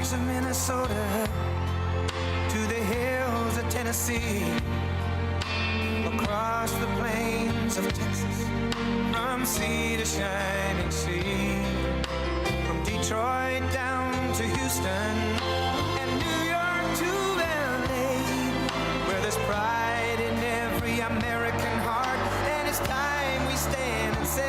peaks of Minnesota to the hills of Tennessee, across the plains of Texas, from sea to shining sea, from Detroit down to Houston and New York to LA, where there's pride in every American heart, and it's time we stand and say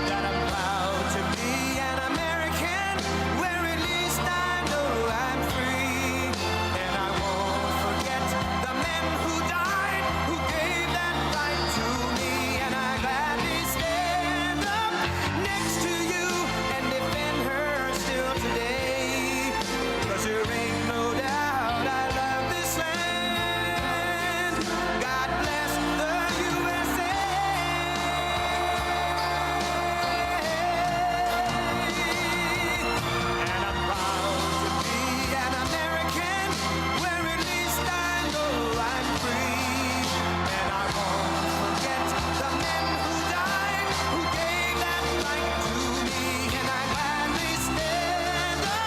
that I'm proud to be an American, where at least I know I'm free, and I won't forget the men who died, who gave that right to me, and I gladly stand up next to you and defend her still today, 'cause there ain't no doubt I love this land. God bless the USA. And I'm proud to be an American, where at least I know I'm free, and I won't forget the men who died, who gave that right to me, and I gladly stand up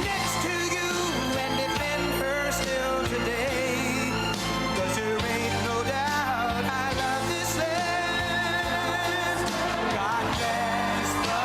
next to you and defend her still today, 'cause there ain't no doubt I love this land. God bless the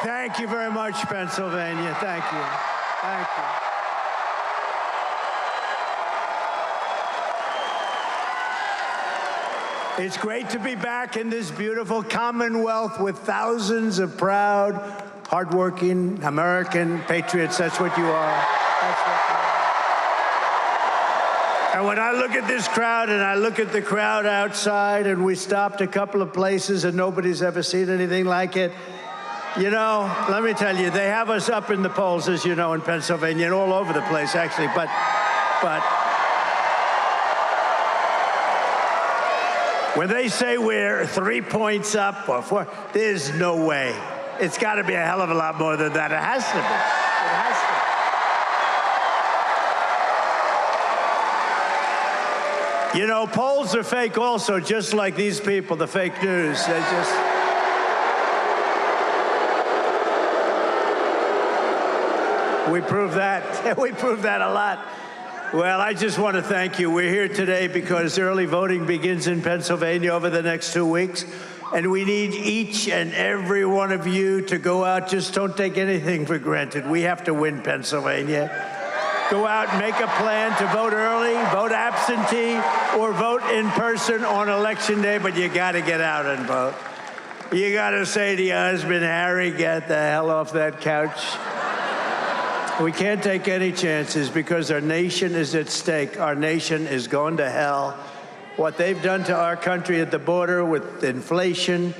Thank you very much, Pennsylvania. Thank you. Thank you. It's great to be back in this beautiful Commonwealth with thousands of proud, hardworking American patriots. That's what you are. That's what you are. And when I look at this crowd and I look at the crowd outside, and we stopped a couple of places and nobody's ever seen anything like it, you know, let me tell you, they have us up in the polls, as you know, in Pennsylvania and all over the place, actually. But when they say we're 3 points up or 4, there's no way. It's got to be a hell of a lot more than that. It has to be. It has to. You know, polls are fake also, just like these people, the fake news. They just... We prove that. We prove that a lot. Well, I just want to thank you. We're here today because early voting begins in Pennsylvania over the next 2 weeks, and we need each and every one of you to go out. Just don't take anything for granted. We have to win Pennsylvania. Go out and make a plan to vote early, vote absentee, or vote in person on Election Day, but you got to get out and vote. You got to say to your husband, Harry, get the hell off that couch. We can't take any chances because our nation is at stake. Our nation is going to hell. What they've done to our country at the border with inflation,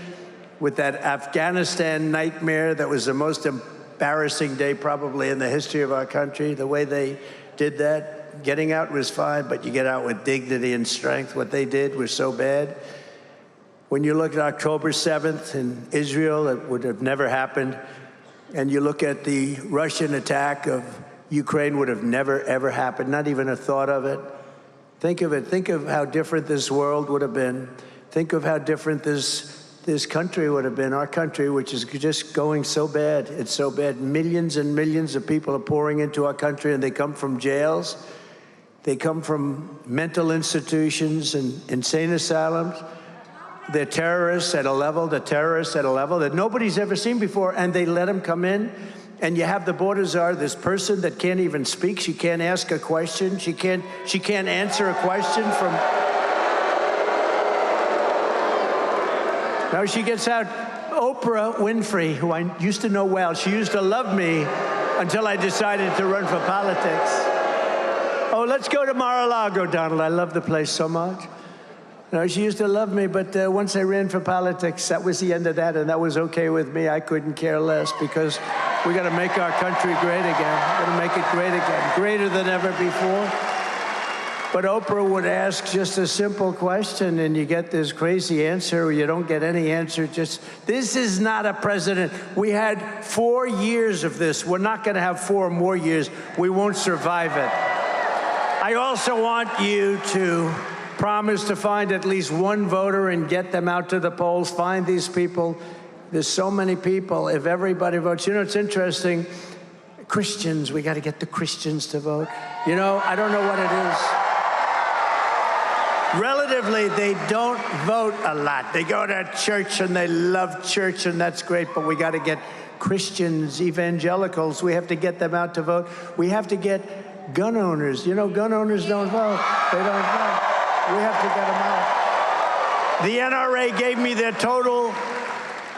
with that Afghanistan nightmare that was the most embarrassing day probably in the history of our country, the way they did that. Getting out was fine, but you get out with dignity and strength. What they did was so bad. When you look at October 7th in Israel, it would have never happened. And you look at the Russian attack of Ukraine, would have never, ever happened, not even a thought of it. Think of it. Think of how different this world would have been. Think of how different this country would have been, our country, which is just going so bad. It's so bad. Millions and millions of people are pouring into our country, and they come from jails. They come from mental institutions and insane asylums. They're terrorists at a level, that nobody's ever seen before, and they let them come in. And you have the border czar, this person that can't even speak. She can't ask a question. She can't answer a question from... Now she gets out Oprah Winfrey, who I used to know well. She used to love me until I decided to run for politics. Oh, let's go to Mar-a-Lago, Donald. I love the place so much. No, she used to love me, but once I ran for politics, that was the end of that, and that was okay with me. I couldn't care less because we got to make our country great again. Got to make it great again, greater than ever before. But Oprah would ask just a simple question, and you get this crazy answer, or you don't get any answer. Just, this is not a president. We had 4 years of this. We're not going to have 4 more years. We won't survive it. I also want you to promise to find at least one voter and get them out to the polls. Find these people. There's so many people. If everybody votes, you know, it's interesting. Christians, we got to get the Christians to vote. You know, I don't know what it is. Relatively, they don't vote a lot. They go to church and they love church, and that's great, but we got to get Christians, evangelicals, we have to get them out to vote. We have to get gun owners. You know, gun owners don't vote. They don't vote. We have to get them out. The NRA gave me their total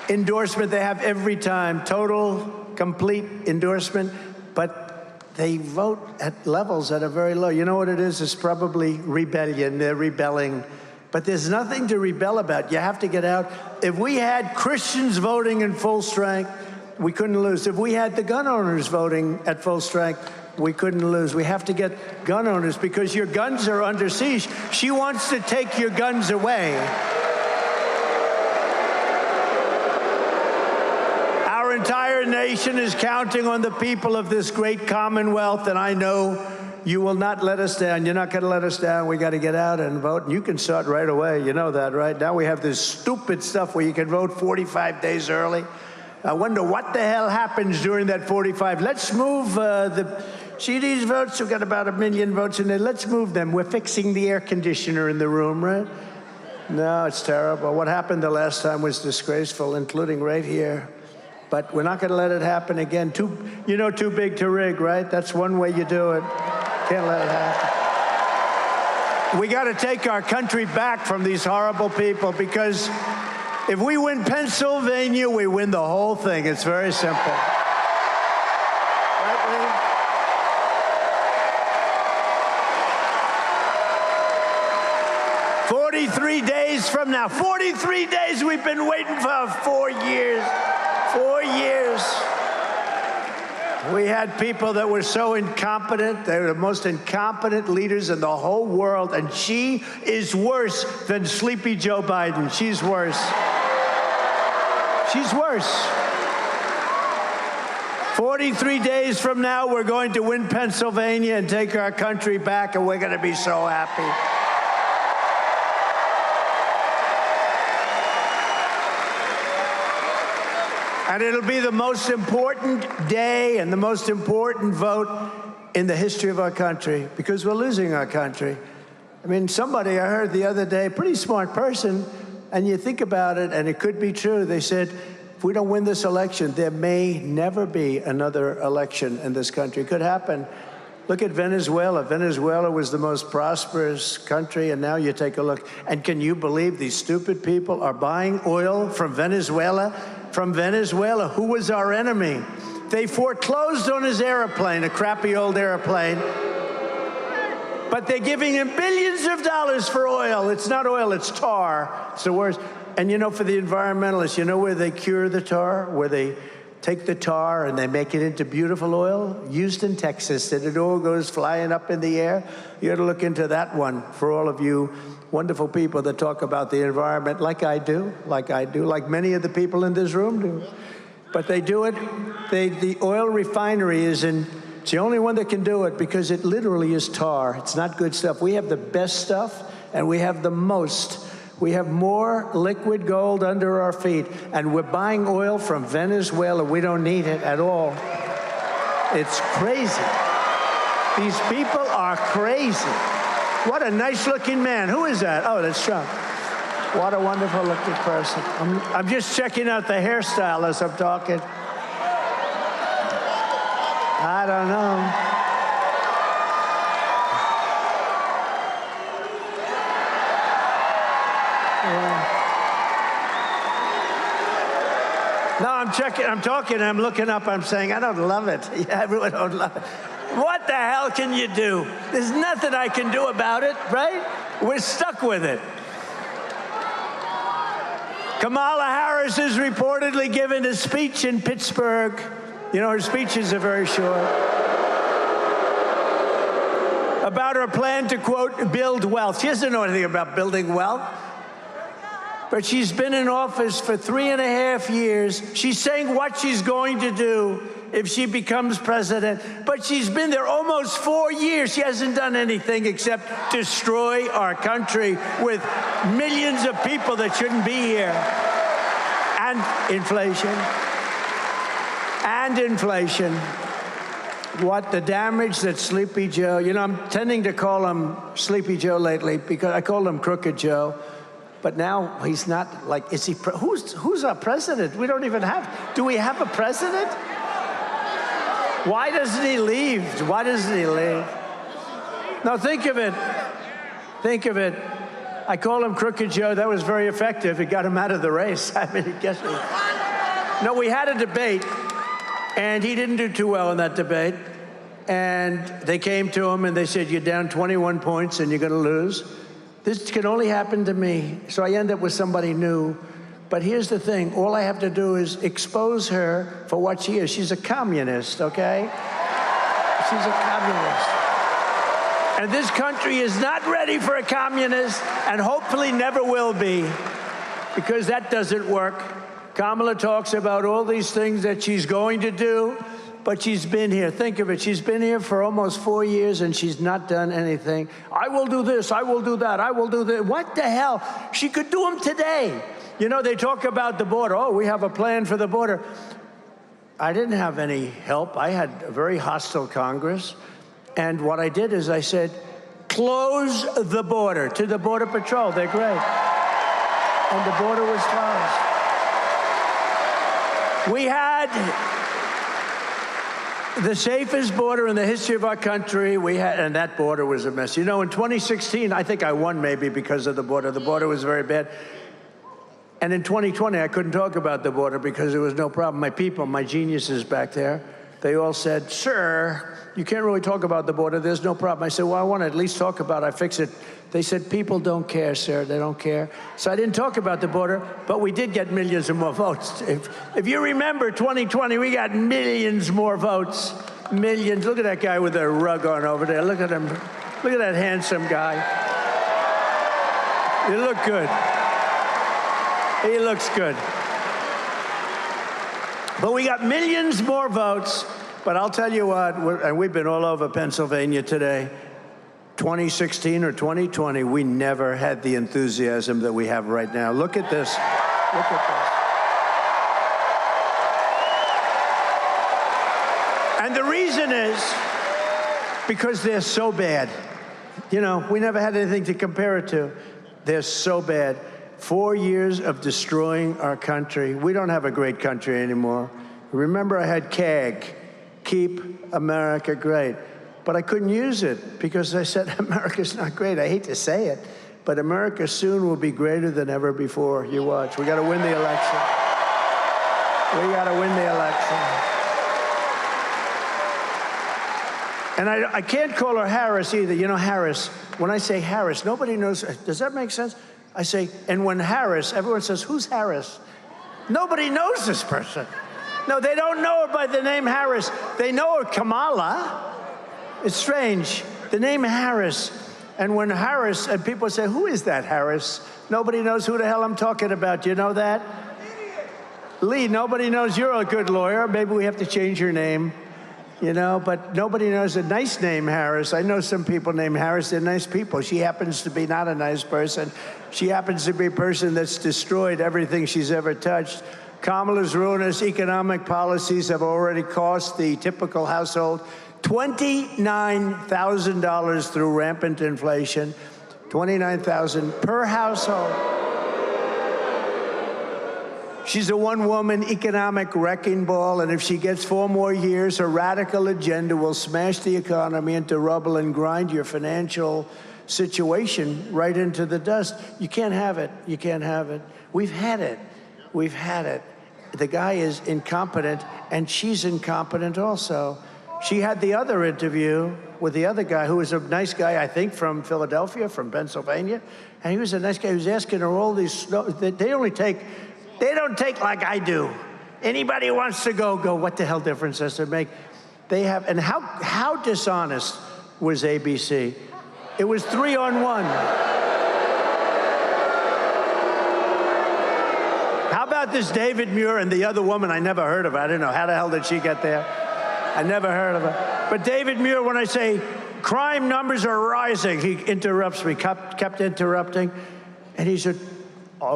endorsement. They have every time, total, complete endorsement, but they vote at levels that are very low. You know what it is? It's probably rebellion. They're rebelling. But there's nothing to rebel about. You have to get out. If we had Christians voting in full strength, we couldn't lose. If we had the gun owners voting at full strength, we couldn't lose. We have to get gun owners because your guns are under siege. She wants to take your guns away. Our entire nation is counting on the people of this great commonwealth, and I know you will not let us down. You're not going to let us down. We got to get out and vote. And you can start right away. You know that, right? Now we have this stupid stuff where you can vote 45 days early. I wonder what the hell happens during that 45. Let's move see these votes? We've got about 1 million votes in there. Let's move them. We're fixing the air conditioner in the room, right? No, it's terrible. What happened the last time was disgraceful, including right here. But we're not going to let it happen again. Too big to rig, right? That's one way you do it. Can't let it happen. We got to take our country back from these horrible people, because if we win Pennsylvania, we win the whole thing. It's very simple. Right, Lee? 43 days from now. 43 days we've been waiting for. 4 years. 4 years. We had people that were so incompetent. They were the most incompetent leaders in the whole world, and she is worse than Sleepy Joe Biden. She's worse. She's worse. 43 days from now, we're going to win Pennsylvania and take our country back, and we're going to be so happy. And it'll be the most important day and the most important vote in the history of our country, because we're losing our country. I mean, somebody I heard the other day, pretty smart person, and you think about it, and it could be true. They said, if we don't win this election, there may never be another election in this country. It could happen. Look at Venezuela. Venezuela was the most prosperous country, and now you take a look. And can you believe these stupid people are buying oil from Venezuela? From Venezuela, who was our enemy? They foreclosed on his airplane, a crappy old airplane. But they're giving him billions of dollars for oil. It's not oil, it's tar. It's the worst. And you know, for the environmentalists, you know where they cure the tar? Where they take the tar and they make it into beautiful oil? Houston, Texas, and it all goes flying up in the air. You ought to look into that one for all of you wonderful people that talk about the environment like I do, like many of the people in this room do. But they do it. The oil refinery it's the only one that can do it, because it literally is tar. It's not good stuff. We have the best stuff, and we have the most. We have more liquid gold under our feet, and we're buying oil from Venezuela. We don't need it at all. It's crazy. These people are crazy. What a nice-looking man. Who is that? Oh, that's Trump. What a wonderful-looking person. I'm just checking out the hairstyle as I'm talking. I don't know. No, I'm checking, I'm talking, I'm looking up, I'm saying, I don't love it. Yeah, everyone don't love it. What the hell can you do? There's nothing I can do about it, right? We're stuck with it. Kamala Harris is reportedly giving a speech in Pittsburgh. You know, her speeches are very short. About her plan to, quote, build wealth. She doesn't know anything about building wealth. But she's been in office for 3.5 years. She's saying what she's going to do if she becomes president. But she's been there almost 4 years. She hasn't done anything except destroy our country with millions of people that shouldn't be here. And inflation. And inflation. What the damage that Sleepy Joe, you know, I'm tending to call him Sleepy Joe lately because I called him Crooked Joe. But now he's not like, is he, who's our president? We don't even have, do we have a president? Why doesn't he leave? Why doesn't he leave? Now think of it. Think of it. I call him Crooked Joe. That was very effective. It got him out of the race. I mean, guess what? No, we had a debate, and he didn't do too well in that debate. And they came to him and they said, you're down 21 points and you're going to lose. This can only happen to me. So I end up with somebody new. But here's the thing. All I have to do is expose her for what she is. She's a communist, okay? She's a communist. And this country is not ready for a communist and hopefully never will be, because that doesn't work. Kamala talks about all these things that she's going to do, but she's been here. Think of it. She's been here for almost 4 years, and she's not done anything. I will do this. I will do that. I will do that. What the hell? She could do them today. You know, they talk about the border. Oh, we have a plan for the border. I didn't have any help. I had a very hostile Congress. And what I did is I said, close the border to the Border Patrol. They're great. And the border was closed. We had the safest border in the history of our country. And that border was a mess. You know, in 2016, I think I won maybe because of the border. The border was very bad. And in 2020, I couldn't talk about the border because there was no problem. My people, my geniuses back there, they all said, sir, you can't really talk about the border. There's no problem. I said, well, I want to at least talk about it. I fix it. They said, people don't care, sir. They don't care. So I didn't talk about the border, but we did get millions of more votes. If you remember 2020, we got millions more votes. Millions. Look at that guy with a rug on over there. Look at him. Look at that handsome guy. You look good. He looks good. But we got millions more votes. But I'll tell you what, and we've been all over Pennsylvania today. 2016 or 2020, we never had the enthusiasm that we have right now. Look at this. Look at this. And the reason is because they're so bad. You know, we never had anything to compare it to. They're so bad. 4 years of destroying our country. We don't have a great country anymore. Remember, I had CAG, Keep America Great. But I couldn't use it because I said, America's not great. I hate to say it, but America soon will be greater than ever before. You watch. We got to win the election. We got to win the election. And I can't call her Harris either. You know, Harris, when I say Harris, nobody knows. Does that make sense? I say, and when Harris, everyone says, who's Harris? Nobody knows this person. No, they don't know her by the name Harris. They know her Kamala. It's strange. The name Harris. And when Harris, and people say, who is that Harris? Nobody knows who the hell I'm talking about. Do you know that? Lee, nobody knows. You're a good lawyer. Maybe we have to change your name. You know, but nobody knows a nice name, Harris. I know some people named Harris. They're nice people. She happens to be not a nice person. She happens to be a person that's destroyed everything she's ever touched. Kamala's ruinous economic policies have already cost the typical household $29,000 through rampant inflation. $29,000 per household. She's a one-woman economic wrecking ball, and if she gets 4 more years, her radical agenda will smash the economy into rubble and grind your financial situation right into the dust. You can't have it. You can't have it. We've had it. We've had it. The guy is incompetent, and she's incompetent also. She had the other interview with the other guy, who was a nice guy, I think, from Philadelphia, from Pennsylvania. And he was a nice guy. He was asking her all these, they don't take like I do. Anybody who wants to go, what the hell difference does it make? They have, and how dishonest was ABC? It was 3-on-1. How about this David Muir and the other woman I never heard of? I don't know. How the hell did she get there? I never heard of her. But David Muir, when I say crime numbers are rising, he interrupts me, kept interrupting. And he said,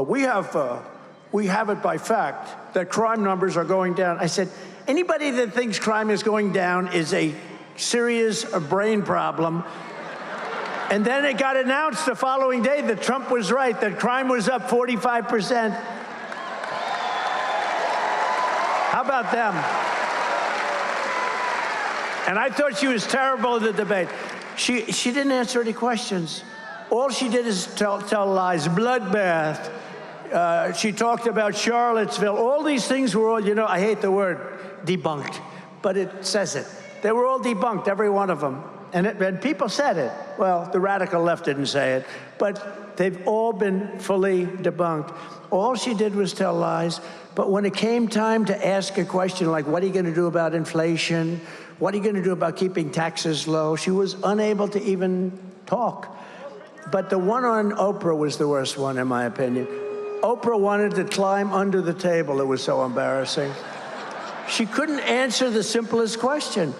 we have it by fact that crime numbers are going down. I said, anybody that thinks crime is going down is a serious brain problem. And then it got announced the following day that Trump was right, that crime was up 45%. How about them? And I thought she was terrible in the debate. She didn't answer any questions. All she did is tell lies, bloodbath. She talked about Charlottesville. All these things were all, I hate the word debunked, but it says it. They were all debunked, every one of them. And people said it. Well, the radical left didn't say it, but they've all been fully debunked. All she did was tell lies. But when it came time to ask a question like, what are you going to do about inflation? What are you going to do about keeping taxes low? She was unable to even talk. But the one on Oprah was the worst one, in my opinion. Oprah wanted to climb under the table. It was so embarrassing. She couldn't answer the simplest question.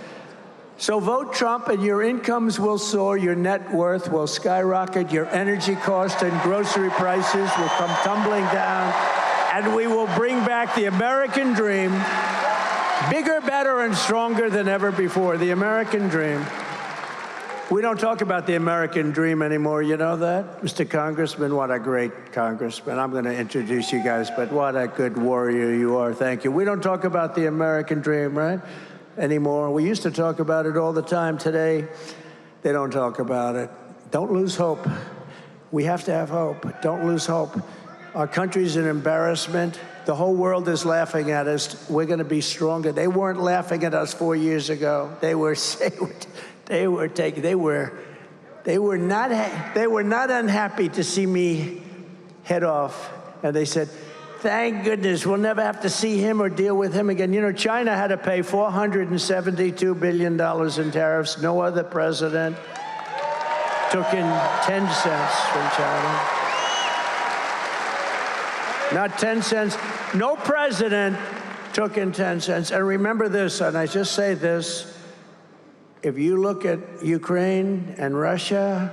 So vote Trump and your incomes will soar, your net worth will skyrocket, your energy costs and grocery prices will come tumbling down, and we will bring back the American dream, bigger, better, and stronger than ever before. The American dream. We don't talk about the American dream anymore, you know that? Mr. Congressman, what a great congressman. I'm going to introduce you guys, but what a good warrior you are. Thank you. We don't talk about the American dream, right? Anymore. We used to talk about it all the time. Today, they don't talk about it. Don't lose hope. We have to have hope. Don't lose hope. Our country's an embarrassment. The whole world is laughing at us. We're going to be stronger. They weren't laughing at us 4 years ago. They were not unhappy to see me head off. And they said, thank goodness we'll never have to see him or deal with him again. You know, China had to pay $472 billion in tariffs. No other president took in 10 cents from China. Not 10 cents. No president took in 10 cents. And remember this, and I just say this, if you look at Ukraine and Russia,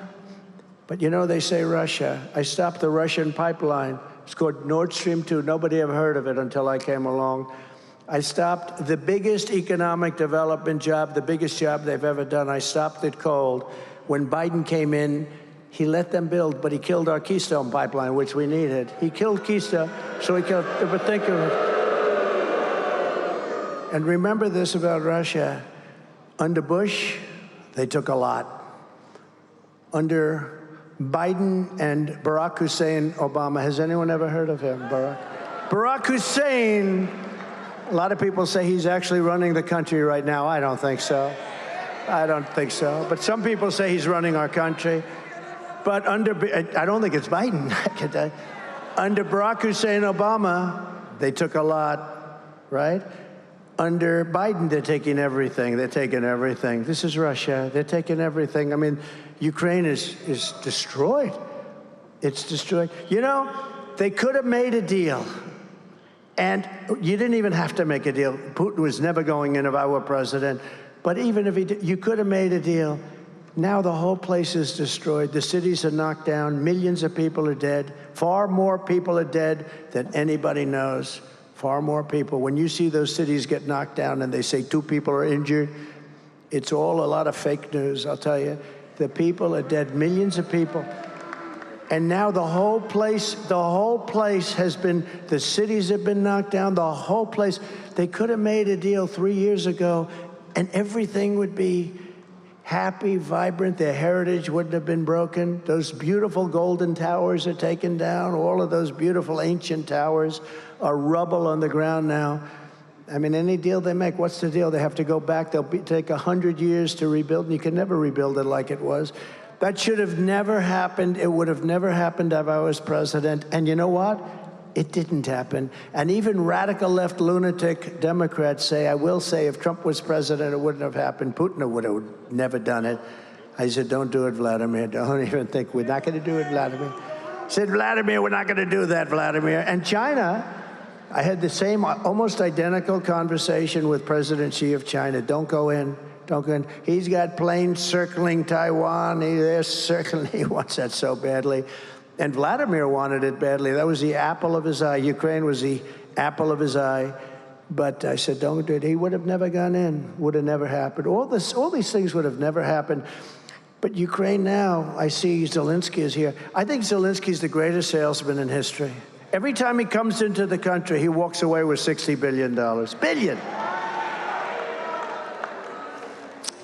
but you know they say Russia. I stopped the Russian pipeline. It's called Nord Stream 2. Nobody ever heard of it until I came along. I stopped the biggest economic development job, the biggest job they've ever done. I stopped it cold. When Biden came in, he let them build, but he killed our Keystone pipeline, which we needed. He killed Keystone, so he killed, but think of it. And remember this about Russia. Under Bush, they took a lot. Under Biden and Barack Hussein Obama, has anyone ever heard of him, Barack Hussein, a lot of people say he's actually running the country right now. I don't think so. I don't think so. But some people say he's running our country. But I don't think it's Biden. Under Barack Hussein Obama, they took a lot, right? Under Biden, they're taking everything. They're taking everything. This is Russia. They're taking everything. I mean, Ukraine is destroyed. It's destroyed. You know, they could have made a deal. And you didn't even have to make a deal. Putin was never going in if I were president. But even if he did, you could have made a deal. Now the whole place is destroyed. The cities are knocked down. Millions of people are dead. Far more people are dead than anybody knows. Far more people. When you see those cities get knocked down and they say 2 people are injured, it's all a lot of fake news, I'll tell you. The people are dead, millions of people. And now the whole place has been, the cities have been knocked down, the whole place. They could have made a deal 3 years ago and everything would be happy, vibrant. Their heritage wouldn't have been broken. Those beautiful golden towers are taken down. All of those beautiful ancient towers are rubble on the ground now. I mean, any deal they make, what's the deal? They have to go back. Take 100 years to rebuild, and you can never rebuild it like it was. That should have never happened. It would have never happened if I was president. And you know what? It didn't happen. And even radical left lunatic Democrats say, I will say, if Trump was president, it wouldn't have happened. Putin would have never done it. I said, don't do it, Vladimir. Don't even think. We're not going to do it, Vladimir. I said, Vladimir, we're not going to do that, Vladimir. And China, I had the same almost identical conversation with President Xi of China. Don't go in. Don't go in. He's got planes circling Taiwan. They're circling. He wants that so badly. And Vladimir wanted it badly. That was the apple of his eye. Ukraine was the apple of his eye. But I said, don't do it. He would have never gone in. Would have never happened. All these things would have never happened. But Ukraine now, I see Zelensky is here. I think Zelensky's the greatest salesman in history. Every time he comes into the country, he walks away with $60 billion. Billion!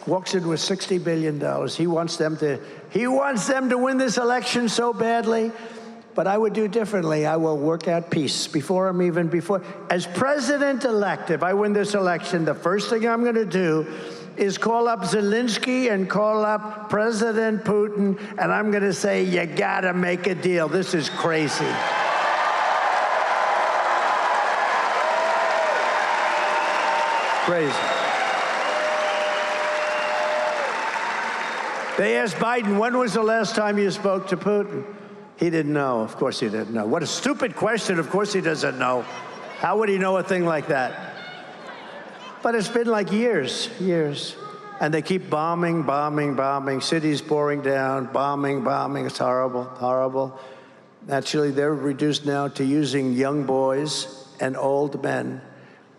Walks in with $60 billion. He wants them to win this election so badly. But I would do differently. I will work out peace as president-elect. If I win this election, the first thing I'm going to do is call up Zelensky and call up President Putin, and I'm going to say, you got to make a deal. This is crazy. Crazy. They asked Biden, when was the last time you spoke to Putin? He didn't know. Of course he didn't know. What a stupid question. Of course he doesn't know. How would he know a thing like that? But it's been like years. And they keep bombing, cities pouring down, bombing. It's horrible. Actually, they're reduced now to using young boys and old men.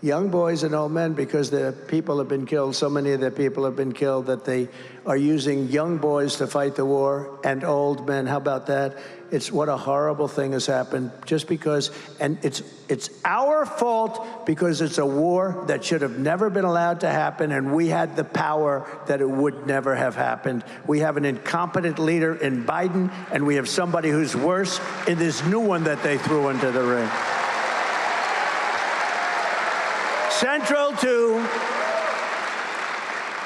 Young boys and old men, because their people have been killed. So many of their people have been killed that they are using young boys to fight the war and old men. How about that? It's what a horrible thing has happened just because, and it's our fault because it's a war that should have never been allowed to happen, and we had the power that it would never have happened. We have an incompetent leader in Biden, and we have somebody who's worse in this new one that they threw into the ring. Central to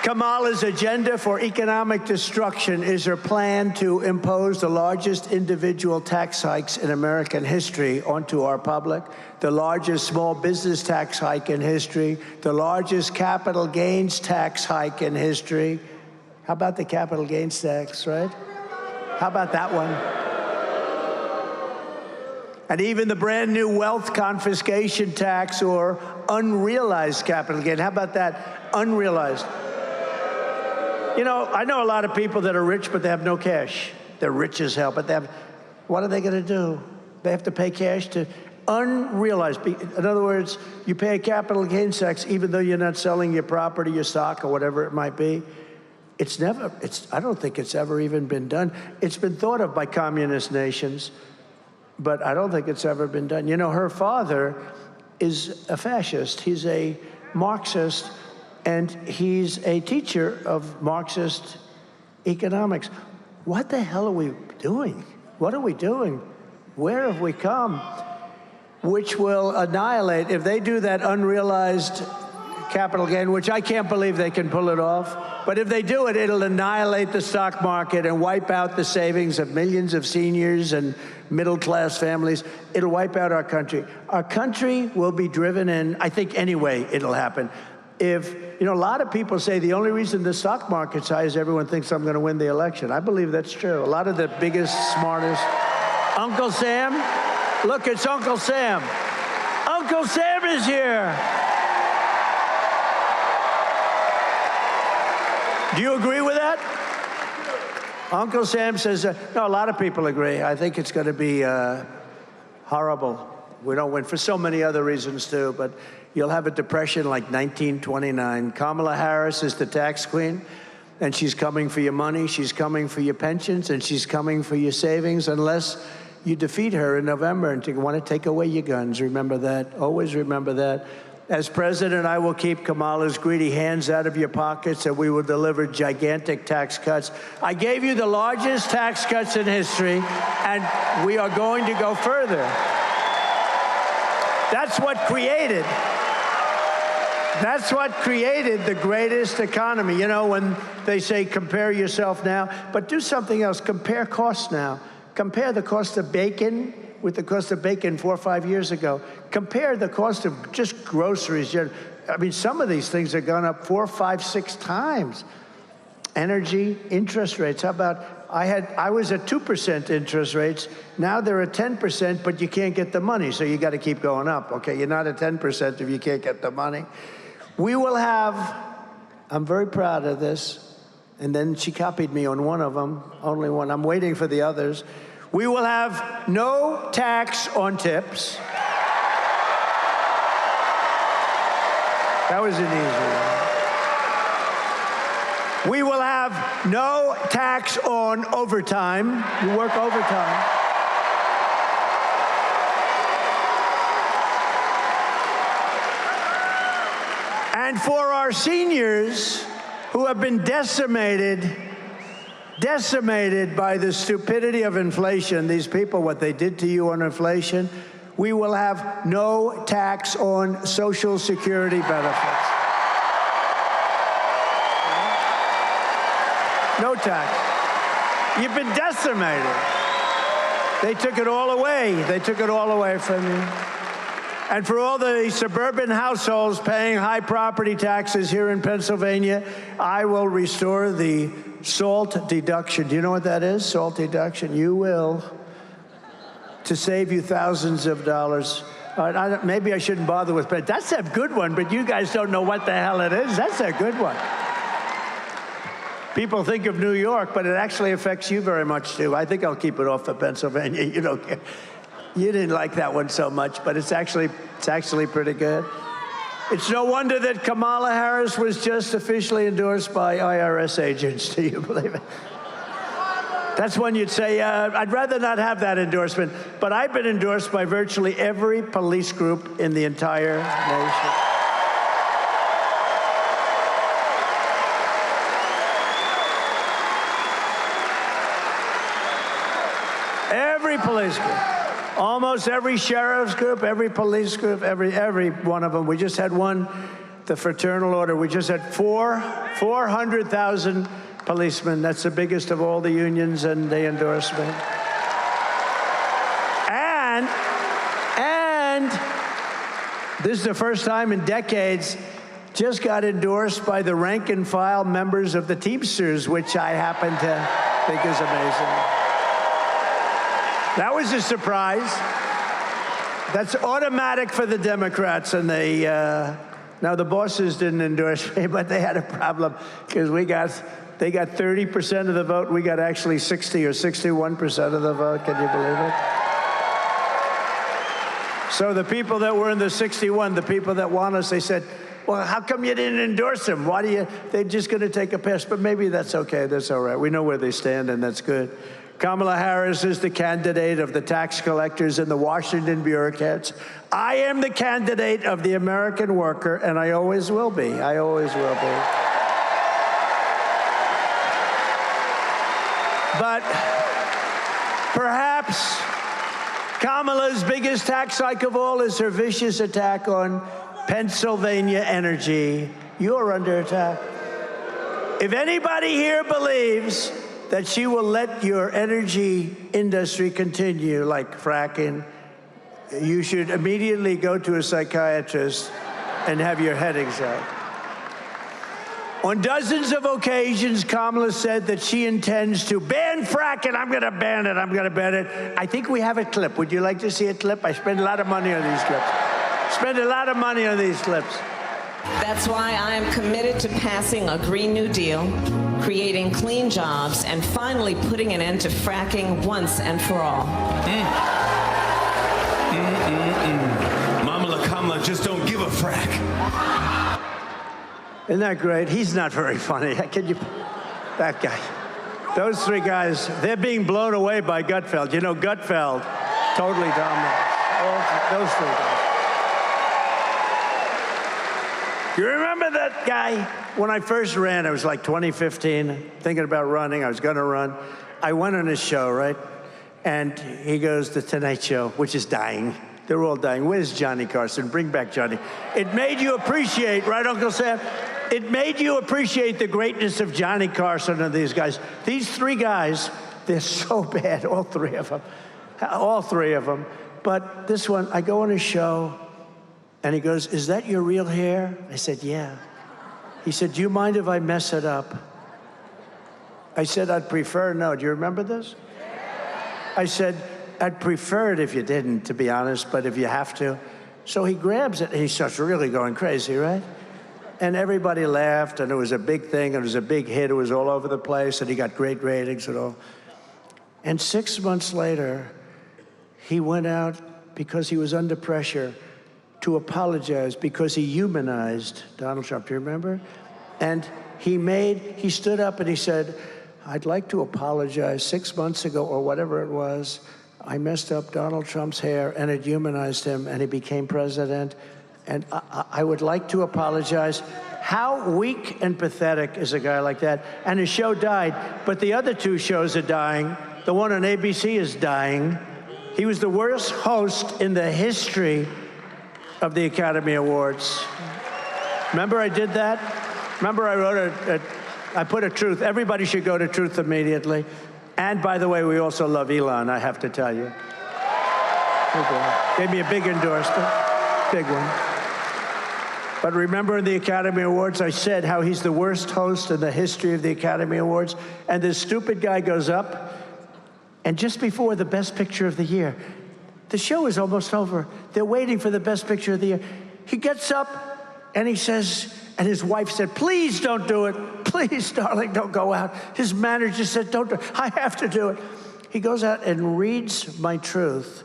Kamala's agenda for economic destruction is her plan to impose the largest individual tax hikes in American history onto our public, the largest small business tax hike in history, the largest capital gains tax hike in history. How about the capital gains tax, right? How about that one? And even the brand new wealth confiscation tax or unrealized capital gain. How about that? Unrealized. You know, I know a lot of people that are rich, but they have no cash. They're rich as hell, but what are they going to do? They have to pay cash to unrealized. In other words, you pay a capital gains tax even though you're not selling your property, your stock, or whatever it might be. I don't think it's ever even been done. It's been thought of by communist nations, but I don't think it's ever been done. You know, her father is a fascist. He's a Marxist, and he's a teacher of Marxist economics. What the hell are we doing? What are we doing? Where have we come? Which will annihilate, if they do that unrealized capital gain, which I can't believe they can pull it off, but if they do it, it'll annihilate the stock market and wipe out the savings of millions of seniors and middle-class families. It'll wipe out our country. Our country will be driven in, I think anyway it'll happen. If, you know, a lot of people say the only reason the stock market's high is everyone thinks I'm going to win the election. I believe that's true. A lot of the biggest, smartest. Uncle Sam? Look, it's Uncle Sam. Uncle Sam is here. Do you agree with that? Uncle Sam says, no, a lot of people agree. I think it's going to be horrible. We don't win for so many other reasons, too, but you'll have a depression like 1929. Kamala Harris is the tax queen, and she's coming for your money, she's coming for your pensions, and she's coming for your savings unless you defeat her in November and want to take away your guns. Remember that. Always remember that. As president, I will keep Kamala's greedy hands out of your pockets, and we will deliver gigantic tax cuts. I gave you the largest tax cuts in history, and we are going to go further. That's what created That's what created the greatest economy. You know, when they say compare yourself now, but do something else. Compare costs now. Compare the cost of bacon with the cost of bacon 4 or 5 years ago. Compare the cost of just groceries. I mean, some of these things have gone up 4, 5, 6 times. Energy, interest rates. How about, I was at 2% interest rates. Now they're at 10%, but you can't get the money, so you got to keep going up. Okay, you're not at 10% if you can't get the money. We will have, I'm very proud of this, and then she copied me on one of them, only one. I'm waiting for the others. We will have no tax on tips. That was an easy one. We will have no tax on overtime. You work overtime. And for our seniors who have been decimated by the stupidity of inflation, these people, what they did to you on inflation, we will have no tax on Social Security benefits. No tax. You've been decimated. They took it all away. They took it all away from you. And for all the suburban households paying high property taxes here in Pennsylvania, I will restore the SALT deduction. Do you know what that is, SALT deduction? You will, to save you thousands of dollars. Maybe I shouldn't bother with, but that's a good one, but you guys don't know what the hell it is. That's a good one. People think of New York, but it actually affects you very much, too. I think I'll keep it off for Pennsylvania. You don't care. You didn't like that one so much, but it's actually pretty good. It's no wonder that Kamala Harris was just officially endorsed by IRS agents. Do you believe it? That's when you'd say, I'd rather not have that endorsement. But I've been endorsed by virtually every police group in the entire nation. Every police group. Almost every sheriff's group, every police group, every one of them. We just had one, the Fraternal Order. We just had 400,000 policemen. That's the biggest of all the unions, and they endorsed me. And this is the first time in decades, just got endorsed by the rank and file members of the Teamsters, which I happen to think is amazing. That was a surprise. That's automatic for the Democrats, and they, now the bosses didn't endorse me, but they had a problem because they got 30% of the vote. We got actually 60 or 61% of the vote. Can you believe it? So the people that were in the 61, the people that want us, they said, well, how come you didn't endorse them? Why do you, they're just going to take a pass. But maybe that's okay. That's all right. We know where they stand, and that's good. Kamala Harris is the candidate of the tax collectors and the Washington bureaucrats. I am the candidate of the American worker, and I always will be. I always will be. But perhaps Kamala's biggest tax hike of all is her vicious attack on Pennsylvania energy. You're under attack. If anybody here believes that she will let your energy industry continue like fracking, you should immediately go to a psychiatrist and have your head examined. On dozens of occasions, Kamala said that she intends to ban fracking. I'm going to ban it. I'm going to ban it. I think we have a clip. Would you like to see a clip? I spend a lot of money on these clips. Spend a lot of money on these clips. That's why I am committed to passing a Green New Deal, creating clean jobs, and finally putting an end to fracking once and for all. Mama Kamala just don't give a frack. Isn't that great? He's not very funny. Can you? That guy. Those three guys, they're being blown away by Gutfeld. You know, Gutfeld totally dominates. Those three guys. You remember that guy? When I first ran, it was like 2015, thinking about running. I was going to run. I went on his show, right? And he goes, The Tonight Show, which is dying. They're all dying. Where's Johnny Carson? Bring back Johnny. It made you appreciate, right, Uncle Sam? It made you appreciate the greatness of Johnny Carson and these guys. These three guys, they're so bad, all three of them. All three of them. But this one, I go on a show, and he goes, "Is that your real hair?" I said, "Yeah." He said, "Do you mind if I mess it up?" I said, "I'd prefer no." Do you remember this? I said, "I'd prefer it if you didn't, to be honest, but if you have to." So he grabs it, and he starts really going crazy, right? And everybody laughed, and it was a big thing, and it was a big hit. It was all over the place, and he got great ratings and all. And 6 months later, he went out because he was under pressure to apologize because he humanized Donald Trump. Do you remember? And he stood up and he said, "I'd like to apologize. 6 months ago, or whatever it was, I messed up Donald Trump's hair and it humanized him and he became president. And I would like to apologize." How weak and pathetic is a guy like that? And his show died, but the other two shows are dying. The one on ABC is dying. He was the worst host in the history of the Academy Awards. Remember I did that? Remember I wrote I put a truth. Everybody should go to Truth immediately. And by the way, we also love Elon, I have to tell you. Gave me a big endorsement, big one. But remember in the Academy Awards, I said how he's the worst host in the history of the Academy Awards. And this stupid guy goes up, and just before the Best Picture of the Year, the show is almost over. They're waiting for the Best Picture of the Year. He gets up and he says, and his wife said, "Please don't do it. Please, darling, don't go out." His manager said, "Don't do it. I have to do it." He goes out and reads my truth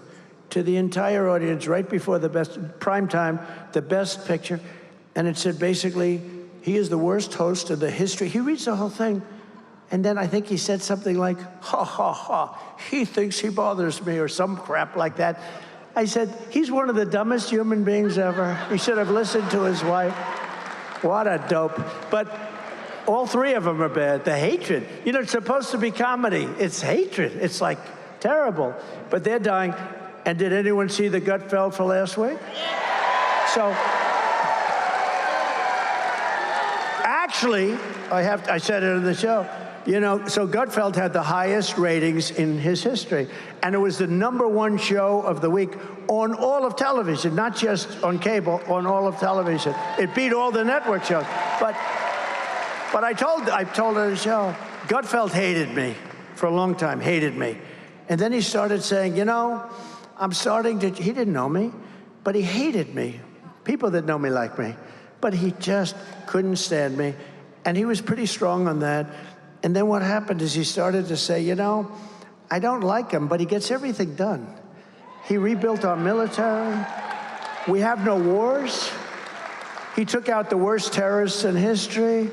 to the entire audience right before the Best Primetime, the Best Picture. And it said basically, he is the worst host in the history. He reads the whole thing. And then I think he said something like, "Ha, ha, ha, he thinks he bothers me," or some crap like that. I said, he's one of the dumbest human beings ever. He should have listened to his wife. What a dope. But all three of them are bad. The hatred. You know, it's supposed to be comedy. It's hatred. It's like terrible. But they're dying. And did anyone see the Gutfeld for last week? So, actually, I said it in the show. You know, so Gutfeld had the highest ratings in his history. And it was the #1 show of the week on all of television, not just on cable, on all of television. It beat all the network shows. But I told her the show, Gutfeld hated me for a long time, hated me. And then he started saying, you know, he didn't know me, but he hated me. People that know me like me. But he just couldn't stand me. And he was pretty strong on that. And then what happened is he started to say, you know, I don't like him, but he gets everything done. He rebuilt our military. We have no wars. He took out the worst terrorists in history.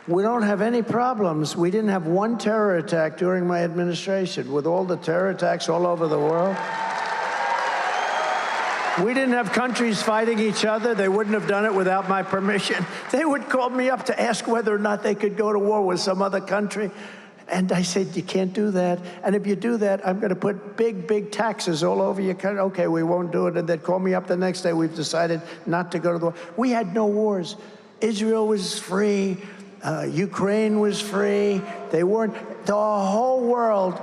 We don't have any problems. We didn't have one terror attack during my administration, with all the terror attacks all over the world. We didn't have countries fighting each other. They wouldn't have done it without my permission. They would call me up to ask whether or not they could go to war with some other country. And I said, you can't do that. And if you do that, I'm going to put big, big taxes all over your country. Okay, we won't do it. And they'd call me up the next day. We've decided not to go to the war. We had no wars. Israel was free. Ukraine was free. They weren't. The whole world.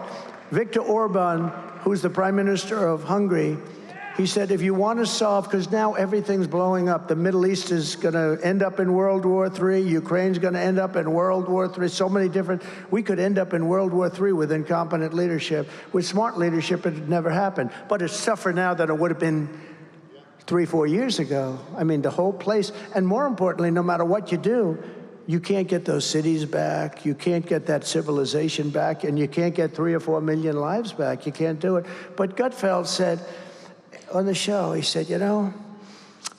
Viktor Orban, who's the prime minister of Hungary, he said, if you want to solve, because now everything's blowing up. The Middle East is going to end up in World War III. Ukraine's going to end up in World War III. So many different. We could end up in World War III with incompetent leadership. With smart leadership, it would never happen. But it's tougher now than it would have been 3-4 years ago. I mean, the whole place. And more importantly, no matter what you do, you can't get those cities back. You can't get that civilization back. And you can't get 3 or 4 million lives back. You can't do it. But Gutfeld said, on the show, he said, you know,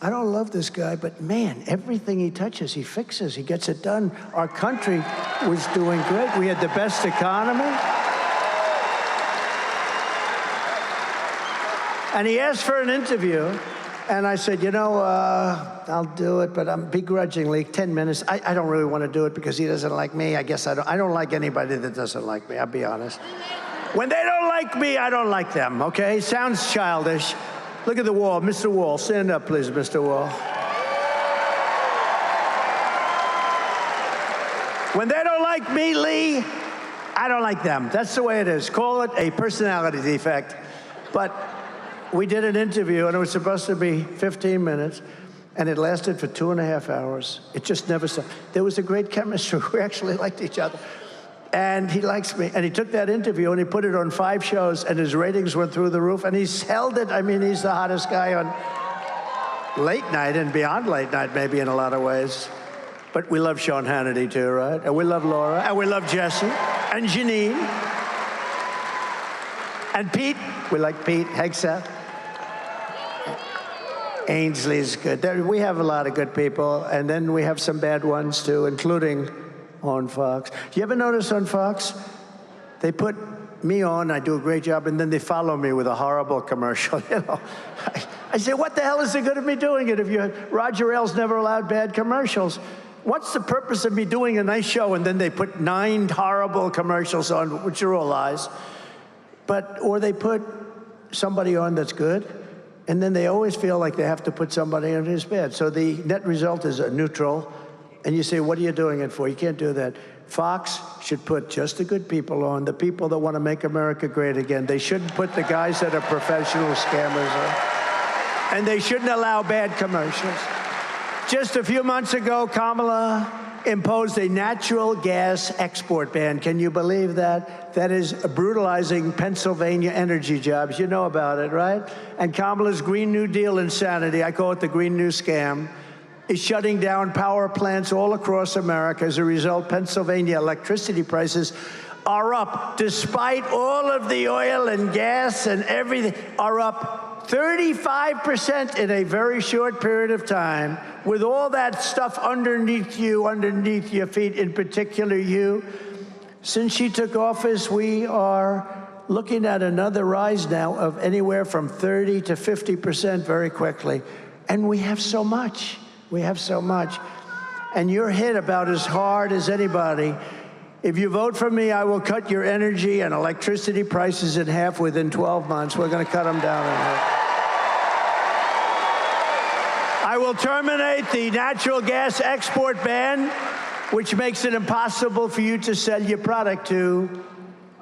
I don't love this guy, but man, everything he touches, he fixes, he gets it done. Our country was doing great. We had the best economy. And he asked for an interview, and I said, you know, I'll do it, but I'm begrudgingly, 10 minutes. I don't really want to do it because he doesn't like me. I guess I don't like anybody that doesn't like me, I'll be honest. When they don't like me, I don't like them, okay? Sounds childish. Look at the wall. Mr. Wall, stand up, please, Mr. Wall. When they don't like me, Lee, I don't like them. That's the way it is. Call it a personality defect. But we did an interview, and it was supposed to be 15 minutes, and it lasted for 2.5 hours. It just never stopped. There was a great chemistry. We actually liked each other. And he likes me. And he took that interview, and he put it on 5 shows, and his ratings went through the roof, and he's held it. I mean, he's the hottest guy on late night and beyond late night, maybe in a lot of ways. But we love Sean Hannity, too, right? And we love Laura, and we love Jesse, and Janine, and Pete. We like Pete Hegseth. Ainsley's good. We have a lot of good people, and then we have some bad ones, too, including on Fox. You ever notice on Fox, they put me on, I do a great job, and then they follow me with a horrible commercial, you know? I say, what the hell is the good of me doing it if Roger Ailes never allowed bad commercials? What's the purpose of me doing a nice show, and then they put 9 horrible commercials on, which are all lies? Or they put somebody on that's good, and then they always feel like they have to put somebody on who's bad. So the net result is a neutral, and you say, what are you doing it for? You can't do that. Fox should put just the good people on, the people that want to make America great again. They shouldn't put the guys that are professional scammers on. And they shouldn't allow bad commercials. Just a few months ago, Kamala imposed a natural gas export ban. Can you believe that? That is brutalizing Pennsylvania energy jobs. You know about it, right? And Kamala's Green New Deal insanity, I call it the Green New Scam, is shutting down power plants all across America. As a result, Pennsylvania electricity prices are up, despite all of the oil and gas and everything, are up 35% in a very short period of time, with all that stuff underneath your feet, in particular you. Since she took office, we are looking at another rise now of anywhere from 30 to 50% very quickly. And we have so much. We have so much. And you're hit about as hard as anybody. If you vote for me, I will cut your energy and electricity prices in half within 12 months. We're going to cut them down in half. I will terminate the natural gas export ban, which makes it impossible for you to sell your product to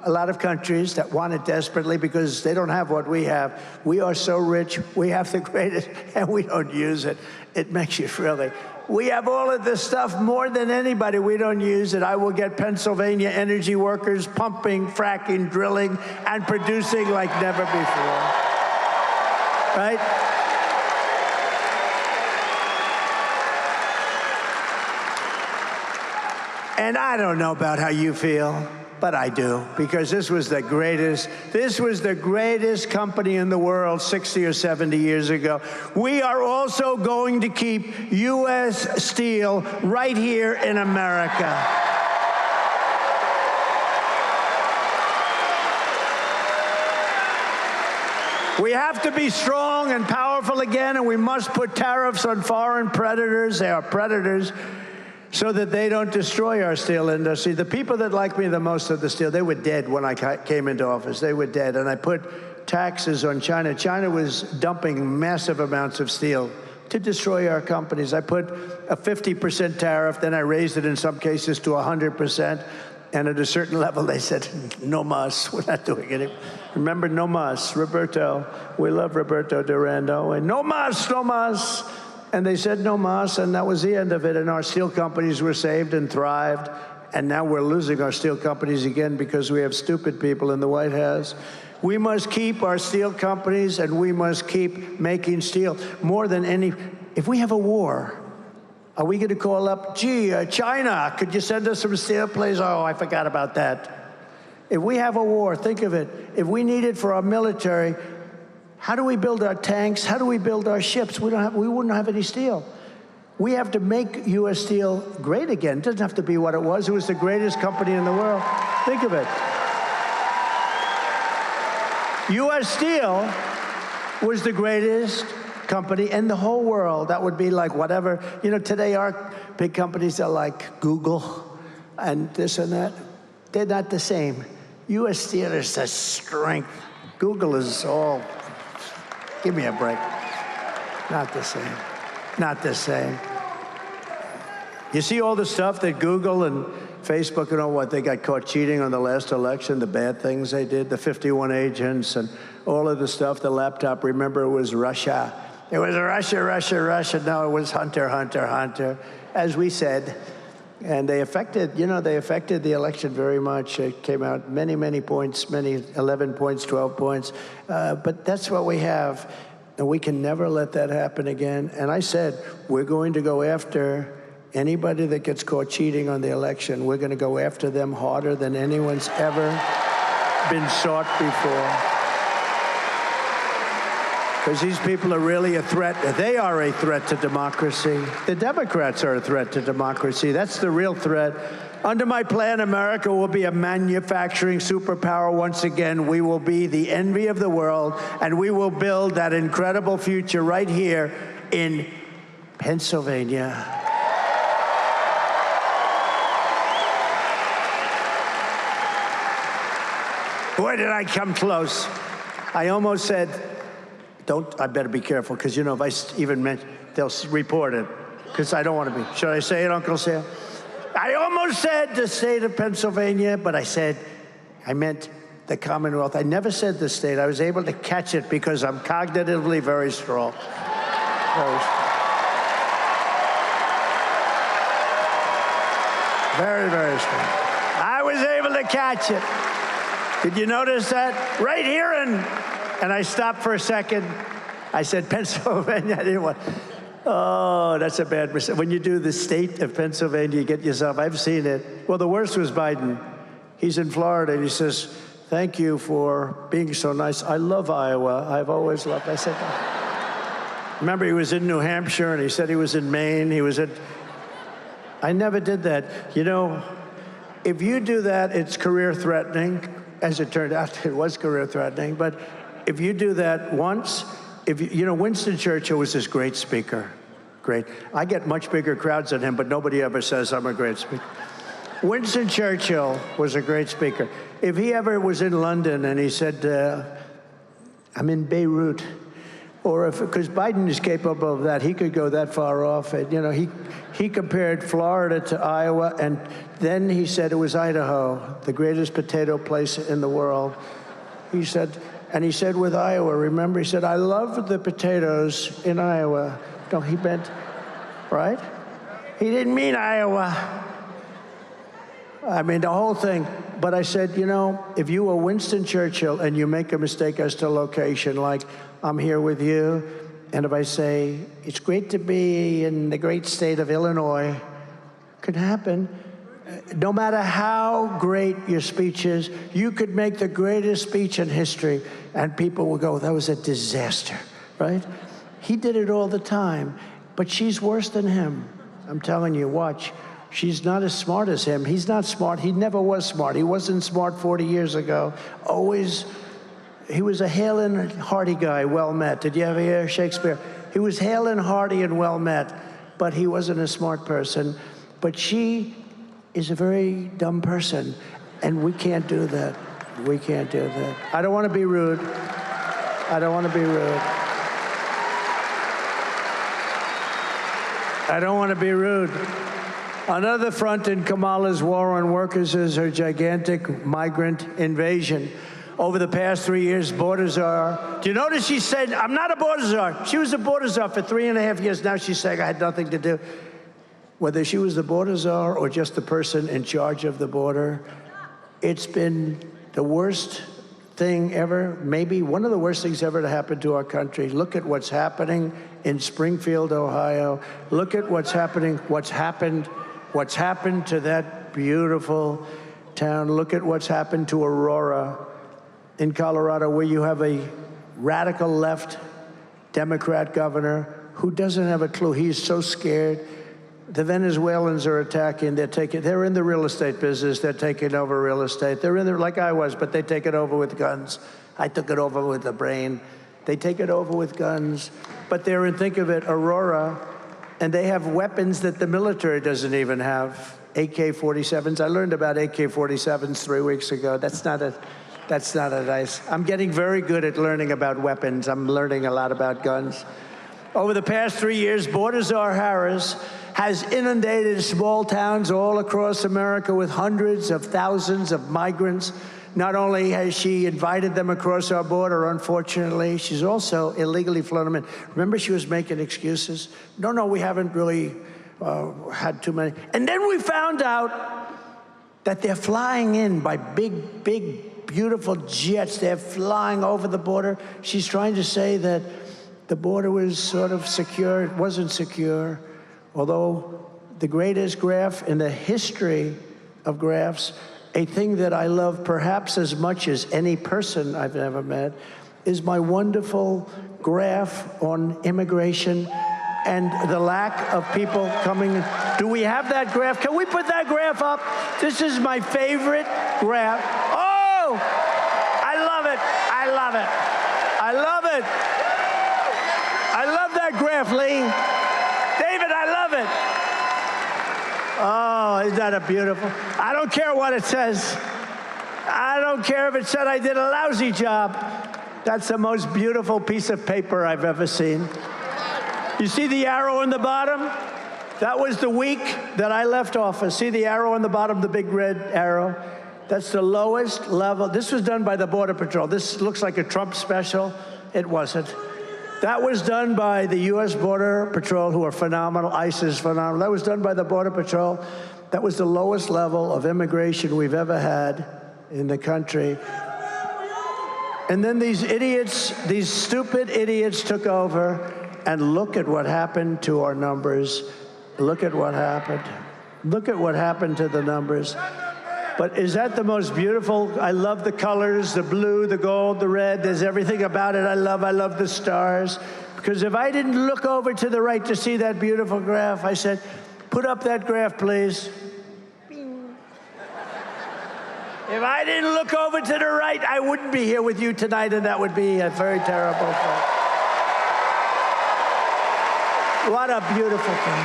a lot of countries that want it desperately because they don't have what we have. We are so rich, we have the greatest, and we don't use it. It makes you really. We have all of this stuff more than anybody. We don't use it. I will get Pennsylvania energy workers pumping, fracking, drilling, and producing like never before. Right? And I don't know about how you feel, but I do, because this was the greatest company in the world 60 or 70 years ago. We are also going to keep U.S. steel right here in America. We have to be strong and powerful again, and we must put tariffs on foreign predators. They are predators, so that they don't destroy our steel industry. The people that like me the most of the steel, they were dead when I came into office. They were dead. And I put taxes on China. China was dumping massive amounts of steel to destroy our companies. I put a 50% tariff, then I raised it in some cases to 100%. And at a certain level, they said, no mas, we're not doing it. Remember, no mas, Roberto. We love Roberto Durando. And no mas, no mas. And they said no mas, and that was the end of it. And our steel companies were saved and thrived. And now we're losing our steel companies again because we have stupid people in the White House. We must keep our steel companies, and we must keep making steel more than any. If we have a war, are we going to call up, gee, China, could you send us some steel, please? Oh, I forgot about that. If we have a war, think of it. If we need it for our military, how do we build our tanks? How do we build our ships? We wouldn't have any steel. We have to make U.S. Steel great again. It doesn't have to be what it was. It was the greatest company in the world. Think of it. U.S. Steel was the greatest company in the whole world. That would be like whatever. You know, today our big companies are like Google and this and that. They're not the same. U.S. Steel is the strength. Google is all Give me a break. Not the same. Not the same. You see all the stuff that Google and Facebook and all what, they got caught cheating on the last election, the bad things they did, the 51 agents and all of the stuff, the laptop. Remember, it was Russia. It was Russia, Russia, Russia. No, it was Hunter, Hunter, Hunter, as we said. And they affected, they affected the election very much. It came out many, many points, 11 points, 12 points. But that's what we have. And we can never let that happen again. And I said, we're going to go after anybody that gets caught cheating on the election. We're going to go after them harder than anyone's ever been sought before. Because these people are really a threat. They are a threat to democracy. The Democrats are a threat to democracy. That's the real threat. Under my plan, America will be a manufacturing superpower once again. We will be the envy of the world, and we will build that incredible future right here in Pennsylvania. Boy, did I come close. I almost said, I better be careful, because, if I even mention, they'll report it, because I don't want to be. Should I say it, Uncle Sam? I almost said the state of Pennsylvania, but I meant the Commonwealth. I never said the state. I was able to catch it because I'm cognitively very strong. Very strong. Very, very strong. I was able to catch it. Did you notice that? Right here, and I stopped for a second. I said, Pennsylvania. I didn't want. Oh, that's a bad mistake. When you do the state of Pennsylvania, you get yourself. I've seen it. Well, the worst was Biden. He's in Florida, and he says, thank you for being so nice. I love Iowa. I've always loved. I said, remember, he was in New Hampshire, and he said he was in Maine. I never did that. If you do that, it's career-threatening. As it turned out, it was career-threatening. But if you do that once, Winston Churchill was this great speaker. Great. I get much bigger crowds than him, but nobody ever says I'm a great speaker. Winston Churchill was a great speaker. If he ever was in London and he said, I'm in Beirut, or because Biden is capable of that, he could go that far off. And, he compared Florida to Iowa, and then he said it was Idaho, the greatest potato place in the world. He said with Iowa, remember, he said, I love the potatoes in Iowa. No, he meant, right? He didn't mean Iowa. I mean, the whole thing. But I said, if you were Winston Churchill and you make a mistake as to location, like I'm here with you, and if I say, it's great to be in the great state of Illinois, could happen. No matter how great your speech is, you could make the greatest speech in history, and people will go, that was a disaster, right? He did it all the time, but she's worse than him. I'm telling you, watch. She's not as smart as him. He's not smart. He never was smart. He wasn't smart 40 years ago. He was a hale and hearty guy, well met. Did you ever hear Shakespeare? He was hale and hearty and well met, but he wasn't a smart person. But she is a very dumb person, and we can't do that. We can't do that. I don't want to be rude. I don't want to be rude. I don't want to be rude. Another front in Kamala's war on workers is her gigantic migrant invasion. Over the past 3 years, border czar. Do you notice she said, I'm not a border czar. She was a border czar for 3.5 years. Now she's saying I had nothing to do. Whether she was the border czar or just the person in charge of the border, it's been the worst thing ever, maybe one of the worst things ever to happen to our country. Look at what's happening in Springfield, Ohio. Look at what's happened to that beautiful town. Look at what's happened to Aurora in Colorado, where you have a radical left Democrat governor who doesn't have a clue. He's so scared. The Venezuelans are attacking. They're in the real estate business. They're taking over real estate. They're in there like I was, but they take it over with guns. I took it over with the brain. They take it over with guns. But they're in, think of it, Aurora, and they have weapons that the military doesn't even have. AK-47s. I learned about AK-47s 3 weeks ago. That's not a That's not a nice. I'm getting very good at learning about weapons. I'm learning a lot about guns. Over the past 3 years, Border Czar Harris has inundated small towns all across America with hundreds of thousands of migrants. Not only has she invited them across our border, unfortunately, she's also illegally flown them in. Remember, she was making excuses? No, we haven't really had too many. And then we found out that they're flying in by big, beautiful jets. They're flying over the border. She's trying to say that the border was sort of secure. It wasn't secure, although the greatest graph in the history of graphs, a thing that I love perhaps as much as any person I've ever met, is my wonderful graph on immigration and the lack of people coming. Do we have that graph? Can we put that graph up? This is my favorite graph. Oh, I love it. I love it. I love it. I love that graph, Lee. David, I love it. Oh, isn't that a beautiful? I don't care what it says. I don't care if it said I did a lousy job. That's the most beautiful piece of paper I've ever seen. You see the arrow in the bottom? That was the week that I left office. See the arrow on the bottom, the big red arrow? That's the lowest level. This was done by the Border Patrol. This looks like a Trump special. It wasn't. That was done by the U.S. Border Patrol, who are phenomenal. ICE is phenomenal. That was done by the Border Patrol. That was the lowest level of immigration we've ever had in the country. And then these idiots, these stupid idiots took over, and look at what happened to our numbers. Look at what happened. Look at what happened to the numbers. But is that the most beautiful? I love the colors, the blue, the gold, the red. There's everything about it I love the stars. Because if I didn't look over to the right to see that beautiful graph, I said, put up that graph, please. If I didn't look over to the right, I wouldn't be here with you tonight, and that would be a very terrible thing. What a beautiful thing.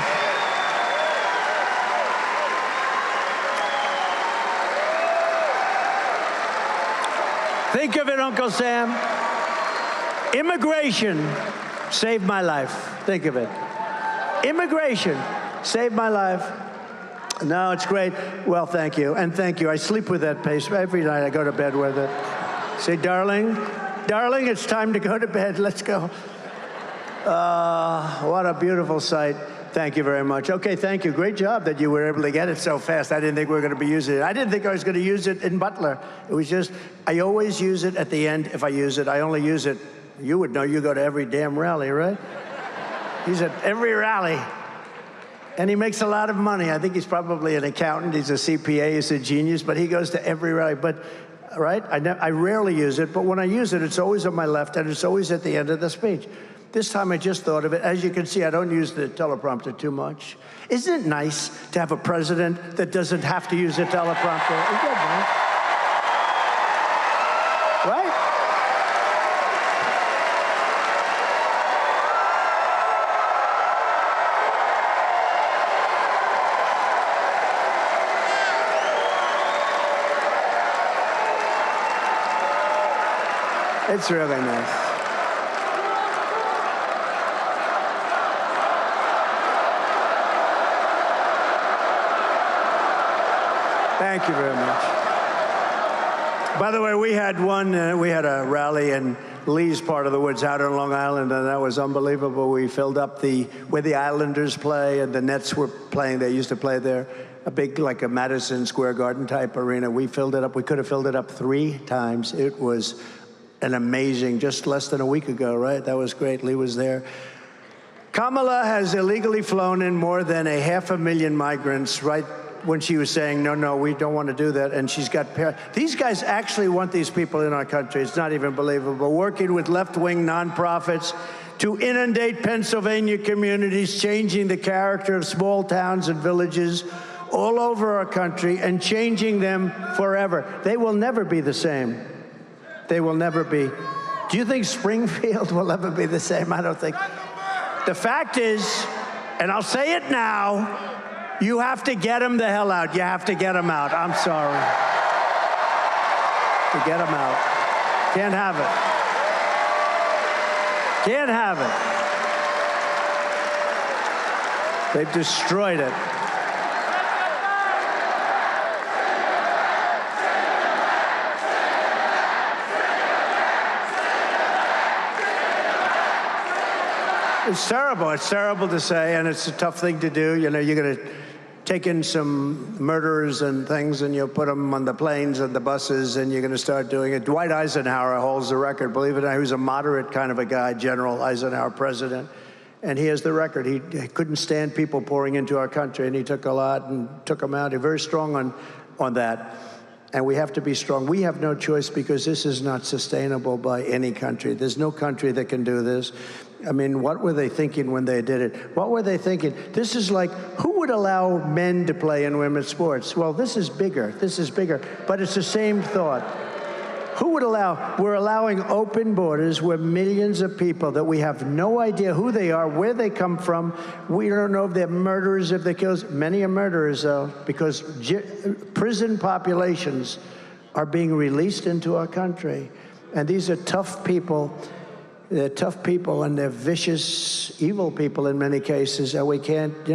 Think of it, Uncle Sam. Immigration saved my life. Think of it. Immigration saved my life. No, it's great. Well, thank you. And thank you. I sleep with that pace. Every night I go to bed with it. Say, darling, it's time to go to bed. Let's go. What a beautiful sight. Thank you very much. Okay, thank you. Great job that you were able to get it so fast. I didn't think we were going to be using it. I didn't think I was going to use it in Butler. It was just, I always use it at the end if I use it. I only use it, you would know, you go to every damn rally, right? He's at every rally. And he makes a lot of money. I think he's probably an accountant. He's a CPA. He's a genius. But he goes to every rally. But, right, I rarely use it. But when I use it, it's always on my left, and it's always at the end of the speech. This time I just thought of it. As you can see, I don't use the teleprompter too much. Isn't it nice to have a president that doesn't have to use a teleprompter? Isn't that nice? Right? It's really nice. Thank you very much. By the way, we had a rally in Lee's part of the woods out on Long Island, and that was unbelievable. We filled up where the Islanders play and the Nets were playing. They used to play there, a big, like a Madison Square Garden type arena. We filled it up. We could have filled it up 3 times. It was an amazing, just less than a week ago, right? That was great. Lee was there. Kamala has illegally flown in more than 500,000 migrants, right? When she was saying, no, we don't want to do that. And she's got, these guys actually want these people in our country. It's not even believable. Working with left-wing nonprofits to inundate Pennsylvania communities, changing the character of small towns and villages all over our country and changing them forever. They will never be the same. They will never be. Do you think Springfield will ever be the same? I don't think. The fact is, and I'll say it now, you have to get them the hell out. You have to get them out. I'm sorry. to get them out. Can't have it. Can't have it. They've destroyed it. It's terrible. It's terrible to say, and it's a tough thing to do. You know, you're going to take in some murderers and things, and you'll put them on the planes and the buses, and you're going to start doing it. Dwight Eisenhower holds the record. Believe it or not, he was a moderate kind of a guy, General Eisenhower, president, and he has the record. He couldn't stand people pouring into our country, and he took a lot and took them out. He's very strong on that. And we have to be strong. We have no choice because this is not sustainable by any country. There's no country that can do this. I mean, what were they thinking when they did it? What were they thinking? This is like, who would allow men to play in women's sports? Well, this is bigger. This is bigger. But it's the same thought. Who would allow? We're allowing open borders where millions of people that we have no idea who they are, where they come from. We don't know if they're murderers, if they're killers. Many are murderers, though, because prison populations are being released into our country. And these are tough people. They're tough people, and they're vicious, evil people in many cases. And we can't,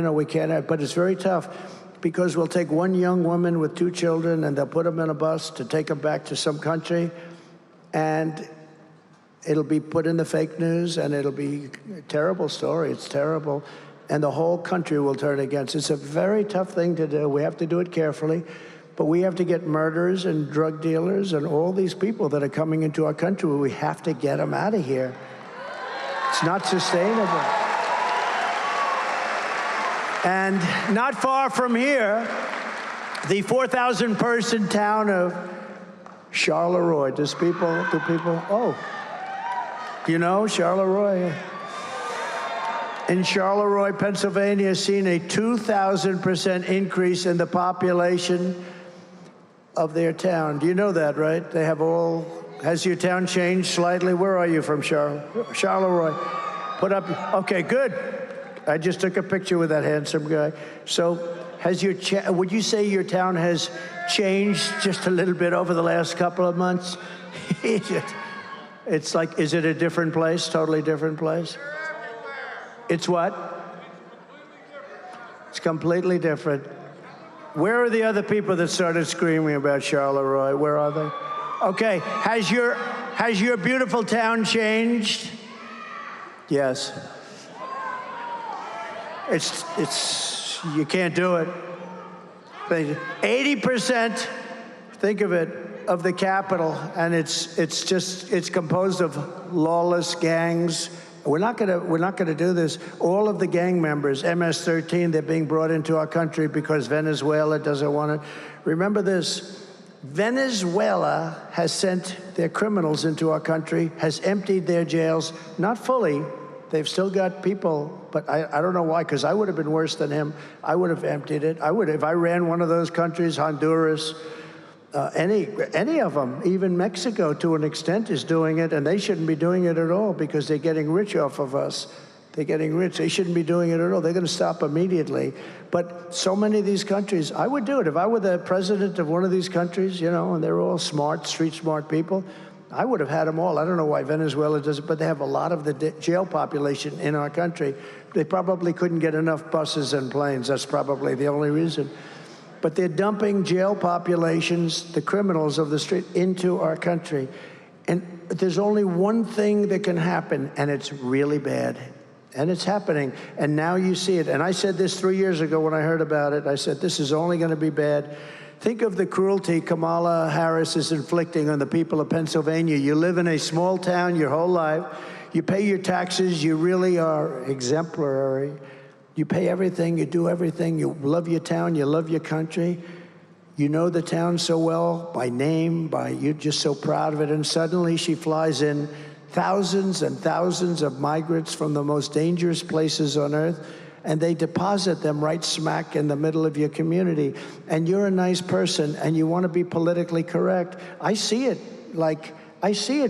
but it's very tough. Because we'll take one young woman with 2 children and they'll put them in a bus to take them back to some country, and it'll be put in the fake news, and it'll be a terrible story. It's terrible. And the whole country will turn against it. It's a very tough thing to do. We have to do it carefully. But we have to get murderers and drug dealers and all these people that are coming into our country. We have to get them out of here. It's not sustainable. And not far from here, the 4,000-person town of Charleroi. Do people, oh, do you know Charleroi? In Charleroi, Pennsylvania, has seen a 2,000% increase in the population of their town. Do you know that, right? They have all, has your town changed slightly? Where are you from, Charleroi? Put up, okay, good. I just took a picture with that handsome guy. So has would you say your town has changed just a little bit over the last couple of months? It's like, is it a different place, totally different place? It's what? It's completely different. Where are the other people that started screaming about Charleroi? Where are they? Okay, has your beautiful town changed? Yes. It's you can't do it. 80%, think of it, of the capital, and it's composed of lawless gangs. We're not gonna do this. All of the gang members, MS-13, they're being brought into our country because Venezuela doesn't want it. Remember this, Venezuela has sent their criminals into our country, has emptied their jails, not fully. They've still got people, but I don't know why, because I would have been worse than him. I would have emptied it. I would, if I ran one of those countries, Honduras, any of them, even Mexico to an extent is doing it, and they shouldn't be doing it at all because they're getting rich off of us. They're getting rich. They shouldn't be doing it at all. They're going to stop immediately. But so many of these countries, I would do it. If I were the president of one of these countries, and they're all smart, street smart people, I would have had them all. I don't know why Venezuela does it, but they have a lot of the jail population in our country. They probably couldn't get enough buses and planes. That's probably the only reason. But they're dumping jail populations, the criminals of the street, into our country. And there's only one thing that can happen, and it's really bad. And it's happening. And now you see it. And I said this 3 years ago when I heard about it. I said, this is only going to be bad. Think of the cruelty Kamala Harris is inflicting on the people of Pennsylvania. You live in a small town your whole life. You pay your taxes. You really are exemplary. You pay everything. You do everything. You love your town. You love your country. You know the town so well by name, you're just so proud of it. And suddenly she flies in thousands and thousands of migrants from the most dangerous places on earth, and they deposit them right smack in the middle of your community. And you're a nice person, and you want to be politically correct. I see it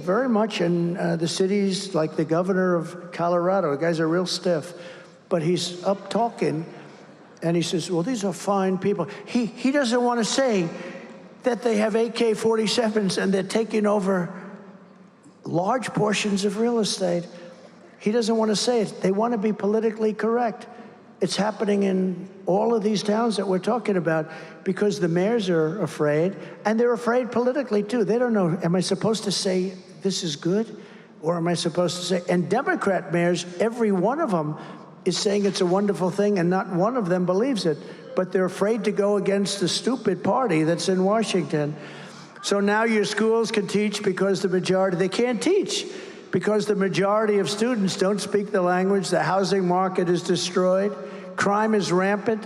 very much in the cities like the governor of Colorado. The guy's a real stiff, but he's up talking, and he says, well, these are fine people. He doesn't want to say that they have AK-47s and they're taking over large portions of real estate. He doesn't want to say it. They want to be politically correct. It's happening in all of these towns that we're talking about because the mayors are afraid, and they're afraid politically, too. They don't know, am I supposed to say this is good, or am I supposed to say, and Democrat mayors, every one of them is saying it's a wonderful thing, and not one of them believes it. But they're afraid to go against the stupid party that's in Washington. So now your schools can teach because the majority, they can't teach because the majority of students don't speak the language. The housing market is destroyed. Crime is rampant.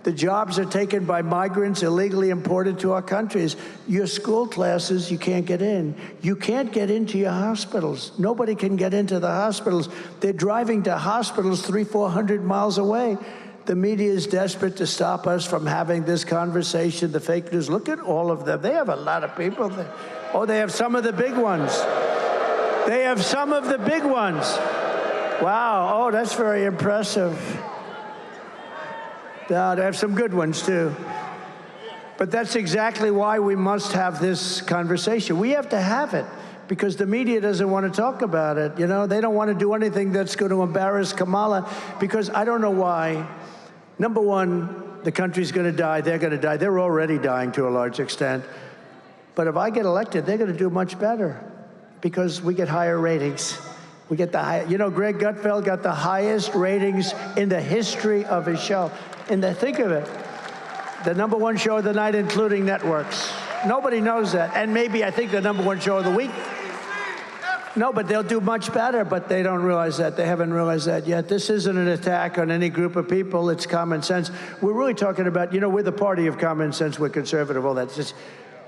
The jobs are taken by migrants illegally imported to our countries. Your school classes, you can't get in. You can't get into your hospitals. Nobody can get into the hospitals. They're driving to hospitals 300-400 miles away. The media is desperate to stop us from having this conversation. The fake news, look at all of them. They have a lot of people there. Oh, they have some of the big ones. They have some of the big ones. Wow, oh, that's very impressive. Yeah, they have some good ones, too. But that's exactly why we must have this conversation. We have to have it because the media doesn't want to talk about it. You know, they don't want to do anything that's going to embarrass Kamala because I don't know why. Number one, the country's going to die. They're going to die. They're already dying to a large extent. But if I get elected, they're going to do much better because we get higher ratings. We get the high. You know, Greg Gutfeld got the highest ratings in the history of his show. Think of it, the #1 show of the night, including networks. Nobody knows that. And maybe, I think, the #1 show of the week. No, but they'll do much better, but they don't realize that. They haven't realized that yet. This isn't an attack on any group of people. It's common sense. We're really talking about, you know, we're the party of common sense. We're conservative, all that.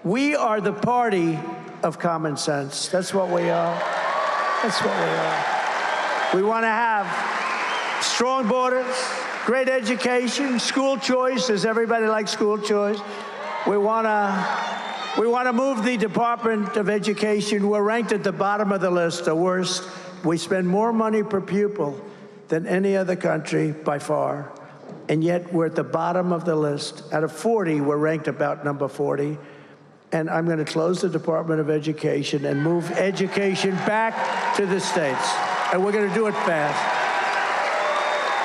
We are the party of common sense. That's what we are. That's what we are. We want to have strong borders, great education, school choice. Does everybody like school choice? We want to move the Department of Education. We're ranked at the bottom of the list, the worst. We spend more money per pupil than any other country by far, and yet we're at the bottom of the list. Out of 40, we're ranked about number 40. And I'm going to close the Department of Education and move education back to the states. And we're going to do it fast.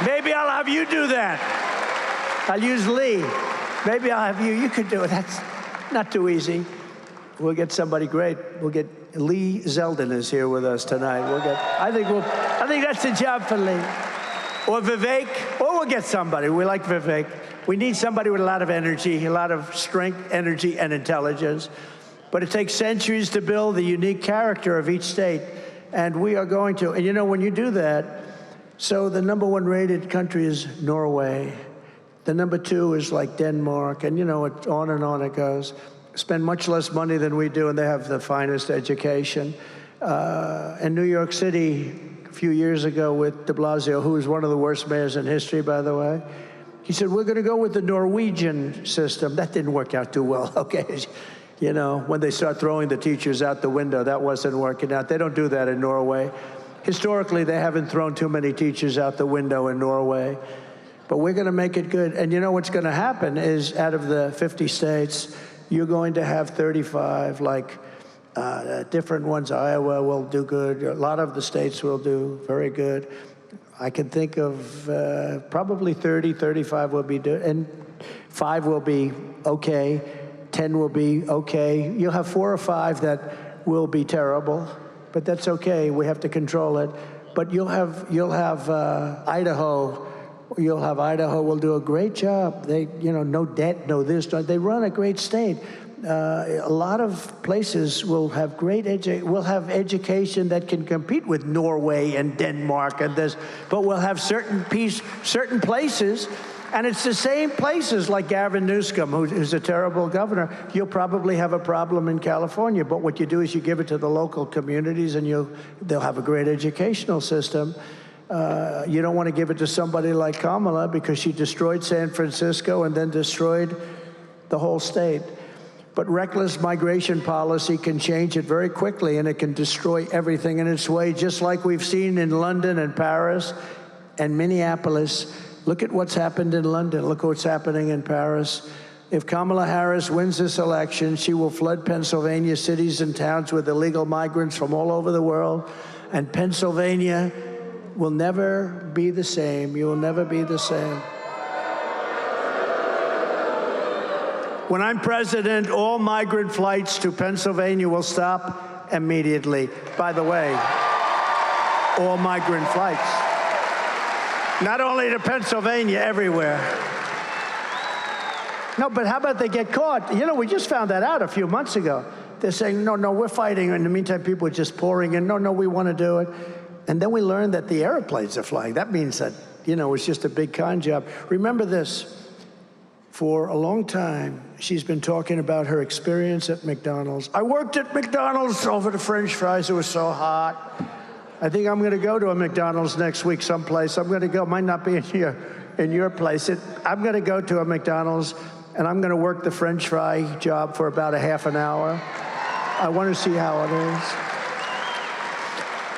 Maybe I'll have you do that. I'll use Lee. Maybe I'll have you. You could do it. That's not too easy. We'll get somebody great. We'll get Lee Zeldin is here with us tonight. I think that's the job for Lee. Or Vivek. Or we'll get somebody. We like Vivek. We need somebody with a lot of energy, a lot of strength, energy, and intelligence. But it takes centuries to build the unique character of each state. And we are going to. And you know, when you do that, so the #1 rated country is Norway. The #2 is like Denmark. And, you know, on and on it goes. Spend much less money than we do, and they have the finest education. In New York City, a few years ago with de Blasio, who was one of the worst mayors in history, by the way, he said, we're going to go with the Norwegian system. That didn't work out too well, okay? You know, when they start throwing the teachers out the window, that wasn't working out. They don't do that in Norway. Historically, they haven't thrown too many teachers out the window in Norway. But we're going to make it good. And you know what's going to happen is out of the 50 states, you're going to have 35, like different ones. Iowa will do good. A lot of the states will do very good. I can think of probably 30, 35 will be good, and 5 will be okay, 10 will be okay. You'll have 4 or 5 that will be terrible, but that's okay. We have to control it. But you'll have Idaho. You'll have Idaho will do a great job. They, you know, no debt, no this. They run a great state. A lot of places will have education that can compete with Norway and Denmark and this, but we'll have certain places, and it's the same places like Gavin Newsom, who's a terrible governor. You'll probably have a problem in California, but what you do is you give it to the local communities, and they'll have a great educational system. You don't want to give it to somebody like Kamala because she destroyed San Francisco and then destroyed the whole state. But reckless migration policy can change it very quickly, and it can destroy everything in its way, just like we've seen in London and Paris and Minneapolis. Look at what's happened in London. Look what's happening in Paris. If Kamala Harris wins this election, she will flood Pennsylvania cities and towns with illegal migrants from all over the world, and Pennsylvania will never be the same. You will never be the same. When I'm president, all migrant flights to Pennsylvania will stop immediately. By the way, all migrant flights. Not only to Pennsylvania, everywhere. No, but how about they get caught? You know, we just found that out a few months ago. They're saying, no, we're fighting. In the meantime, people are just pouring in. No, we want to do it. And then we learned that the airplanes are flying. That means that, you know, it's just a big con job. Remember this. For a long time, she's been talking about her experience at McDonald's. I worked at McDonald's over the French fries. It was so hot. I think I'm going to go to a McDonald's next week someplace. I'm going to go. Might not be in your place. I'm going to go to a McDonald's, and I'm going to work the French fry job for about a half an hour. I want to see how it is.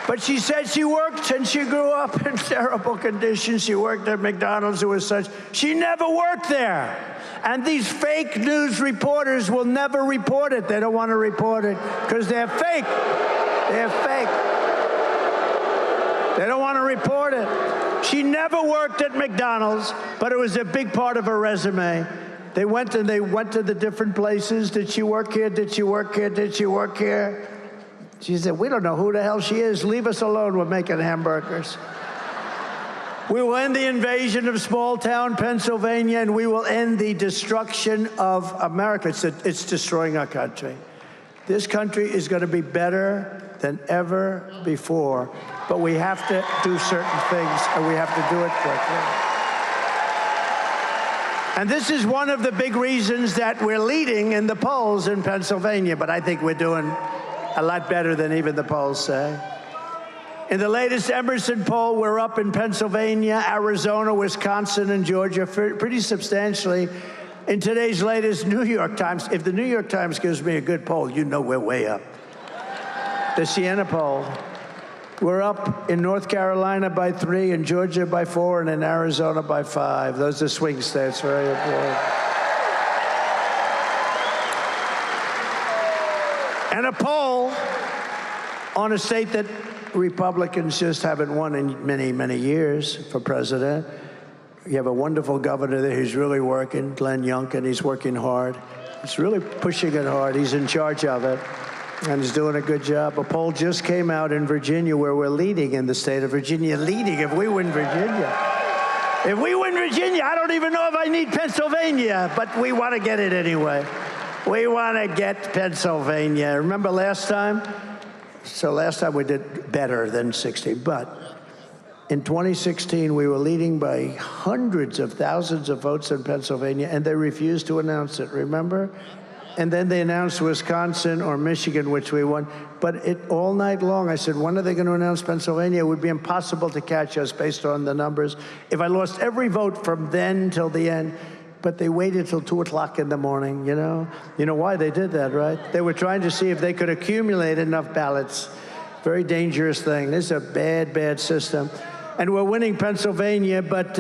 But she said she worked and she grew up in terrible conditions. She worked at McDonald's. It was such. She never worked there. And these fake news reporters will never report it. They don't want to report it because they're fake. They're fake. They don't want to report it. She never worked at McDonald's, but it was a big part of her resume. They went to the different places. Did she work here? Did she work here? Did she work here? She said, we don't know who the hell she is. Leave us alone. We're making hamburgers. We will end the invasion of small-town Pennsylvania, and we will end the destruction of America. It's destroying our country. This country is going to be better than ever before, but we have to do certain things, and we have to do it quickly. And this is one of the big reasons that we're leading in the polls in Pennsylvania, but I think we're doing a lot better than even the polls say. In the latest Emerson poll, we're up in Pennsylvania, Arizona, Wisconsin, and Georgia pretty substantially. In today's latest New York Times, if the New York Times gives me a good poll, you know we're way up. The Siena poll, we're up in North Carolina by 3, in Georgia by 4, and in Arizona by 5. Those are swing states, very important. And a poll on a state that Republicans just haven't won in many, many years for president. You have a wonderful governor there who's really working, Glenn Youngkin. He's working hard. He's really pushing it hard. He's in charge of it, and he's doing a good job. A poll just came out in Virginia where we're leading in the state of Virginia. Leading if we win Virginia. If we win Virginia, I don't even know if I need Pennsylvania, but we want to get it anyway. We want to get Pennsylvania. Remember last time? So last time we did better than 60, but in 2016, we were leading by hundreds of thousands of votes in Pennsylvania, and they refused to announce it, remember? And then they announced Wisconsin or Michigan, which we won. But all night long, I said, when are they going to announce Pennsylvania? It would be impossible to catch us based on the numbers. If I lost every vote from then till the end, but they waited till 2 o'clock in the morning, you know? You know why they did that, right? They were trying to see if they could accumulate enough ballots. Very dangerous thing. This is a bad, bad system. And we're winning Pennsylvania, but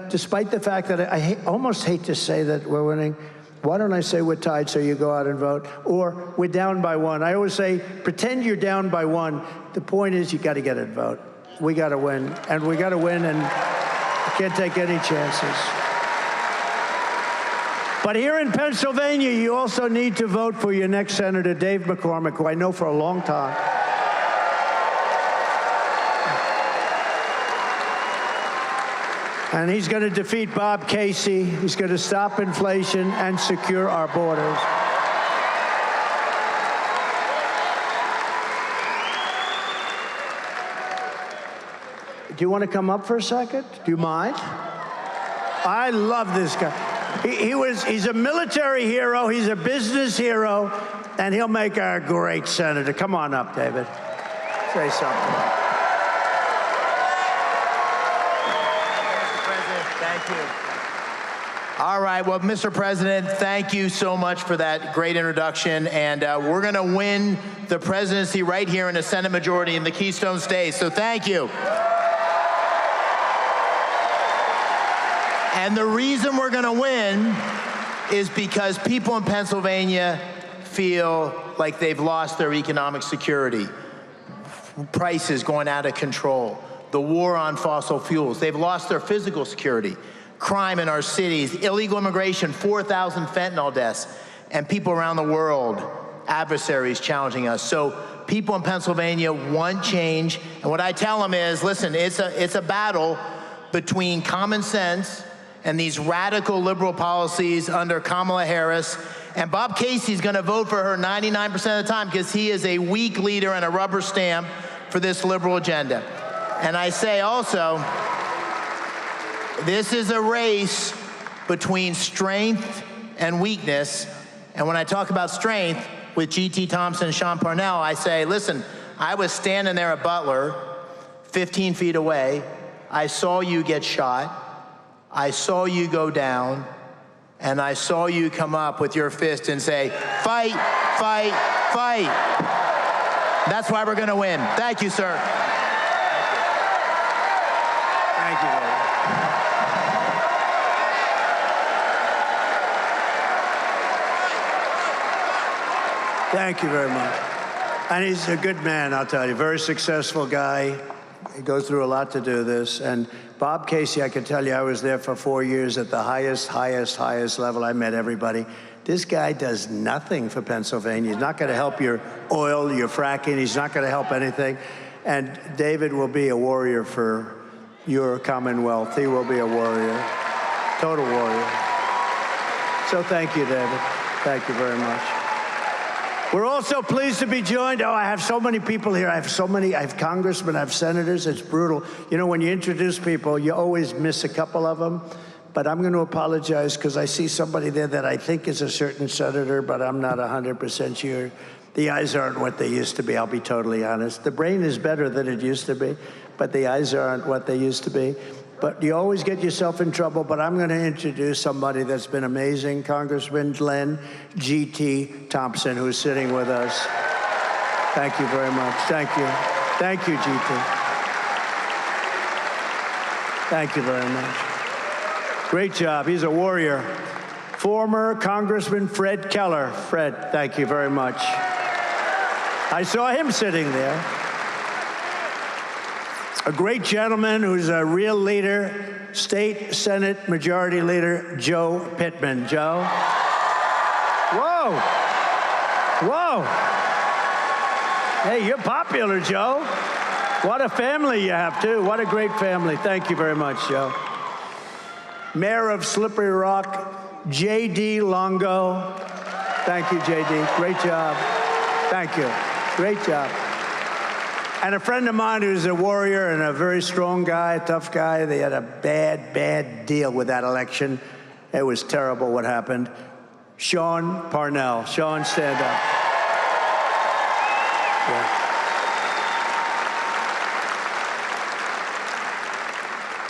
despite the fact that I almost hate to say that we're winning, why don't I say we're tied so you go out and vote? Or we're down by 1. I always say, pretend you're down by 1. The point is you got to get a vote. We got to win, and we got to win, and we can't take any chances. But here in Pennsylvania, you also need to vote for your next Senator, Dave McCormick, who I know for a long time. And he's going to defeat Bob Casey. He's going to stop inflation and secure our borders. Do you want to come up for a second? Do you mind? I love this guy. He's a military hero, he's a business hero, and he'll make a great senator. Come on up, David. Say something. Mr. President, thank you. All right, well, Mr. President, thank you so much for that great introduction, and we're going to win the presidency right here in the Senate majority in the Keystone States, so thank you. And the reason we're going to win is because people in Pennsylvania feel like they've lost their economic security. Prices going out of control. The war on fossil fuels. They've lost their physical security. Crime in our cities. Illegal immigration, 4,000 fentanyl deaths. And people around the world, adversaries challenging us. So people in Pennsylvania want change. And what I tell them is, listen, it's a battle between common sense and these radical liberal policies under Kamala Harris. And Bob Casey's going to vote for her 99% of the time because he is a weak leader and a rubber stamp for this liberal agenda. And I say also, this is a race between strength and weakness. And when I talk about strength with G.T. Thompson and Sean Parnell, I say, listen, I was standing there at Butler, 15 feet away. I saw you get shot. I saw you go down. And I saw you come up with your fist and say, fight, fight, fight. That's why we're going to win. Thank you, sir. Thank you, David. Thank you very much. And he's a good man, I'll tell you. Very successful guy. He goes through a lot to do this. And Bob Casey, I can tell you, I was there for 4 years at the highest level. I met everybody. This guy does nothing for Pennsylvania. He's not going to help your oil, your fracking. He's not going to help anything. And David will be a warrior for your Commonwealth. He will be a warrior, total warrior. So thank you, David. Thank you very much. We're also pleased to be joined. Oh, I have so many people here. I have congressmen, I have senators. It's brutal. You know, when you introduce people, you always miss a couple of them. But I'm going to apologize because I see somebody there that I think is a certain senator, but I'm not 100% sure. The eyes aren't what they used to be, I'll be totally honest. The brain is better than it used to be, but the eyes aren't what they used to be. But you always get yourself in trouble, but I'm going to introduce somebody that's been amazing, Congressman Glenn G.T. Thompson, who's sitting with us. Thank you very much. Thank you. Thank you, G.T. Thank you very much. Great job. He's a warrior. Former Congressman Fred Keller. Fred, thank you very much. I saw him sitting there. A great gentleman who's a real leader, State Senate Majority Leader Joe Pittman. Joe? Whoa. Whoa. Hey, you're popular, Joe. What a family you have, too. What a great family. Thank you very much, Joe. Mayor of Slippery Rock, J.D. Longo. Thank you, J.D. Great job. Thank you. Great job. And a friend of mine who's a warrior and a very strong guy, a tough guy, they had a bad deal with that election. It was terrible what happened. Sean Parnell. Sean, stand up. Yeah.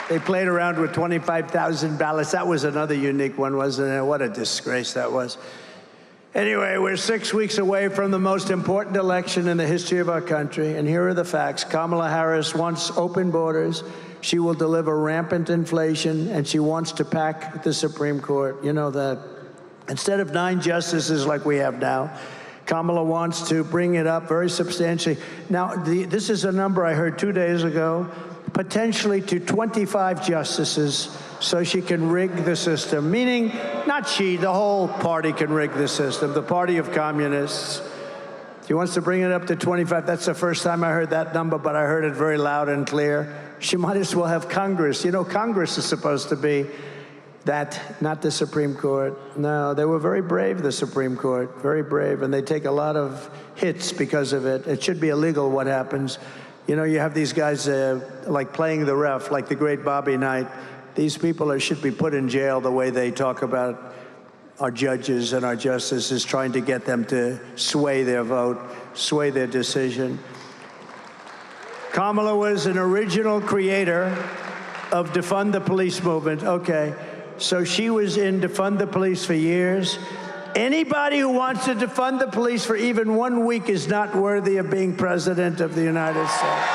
They played around with 25,000 ballots. That was another unique one, wasn't it? What a disgrace that was. Anyway, we're 6 weeks away from the most important election in the history of our country, and here are the facts. Kamala Harris wants open borders. She will deliver rampant inflation, and she wants to pack the Supreme Court. You know that. Instead of 9 justices like we have now, Kamala wants to bring it up very substantially. Now, this is a number I heard 2 days ago, potentially to 25 justices, so she can rig the system, meaning not she, the whole party can rig the system, the party of communists. She wants to bring it up to 25. That's the first time I heard that number, but I heard it very loud and clear. She might as well have Congress. You know, Congress is supposed to be that, not the Supreme Court. No, they were very brave, the Supreme Court, very brave, and they take a lot of hits because of it. It should be illegal what happens. You know, you have these guys like playing the ref, like the great Bobby Knight. These people should be put in jail the way they talk about our judges and our justices, trying to get them to sway their vote, sway their decision. Kamala was an original creator of Defund the Police movement. Okay, so she was in Defund the Police for years. Anybody who wants to defund the police for even 1 week is not worthy of being president of the United States.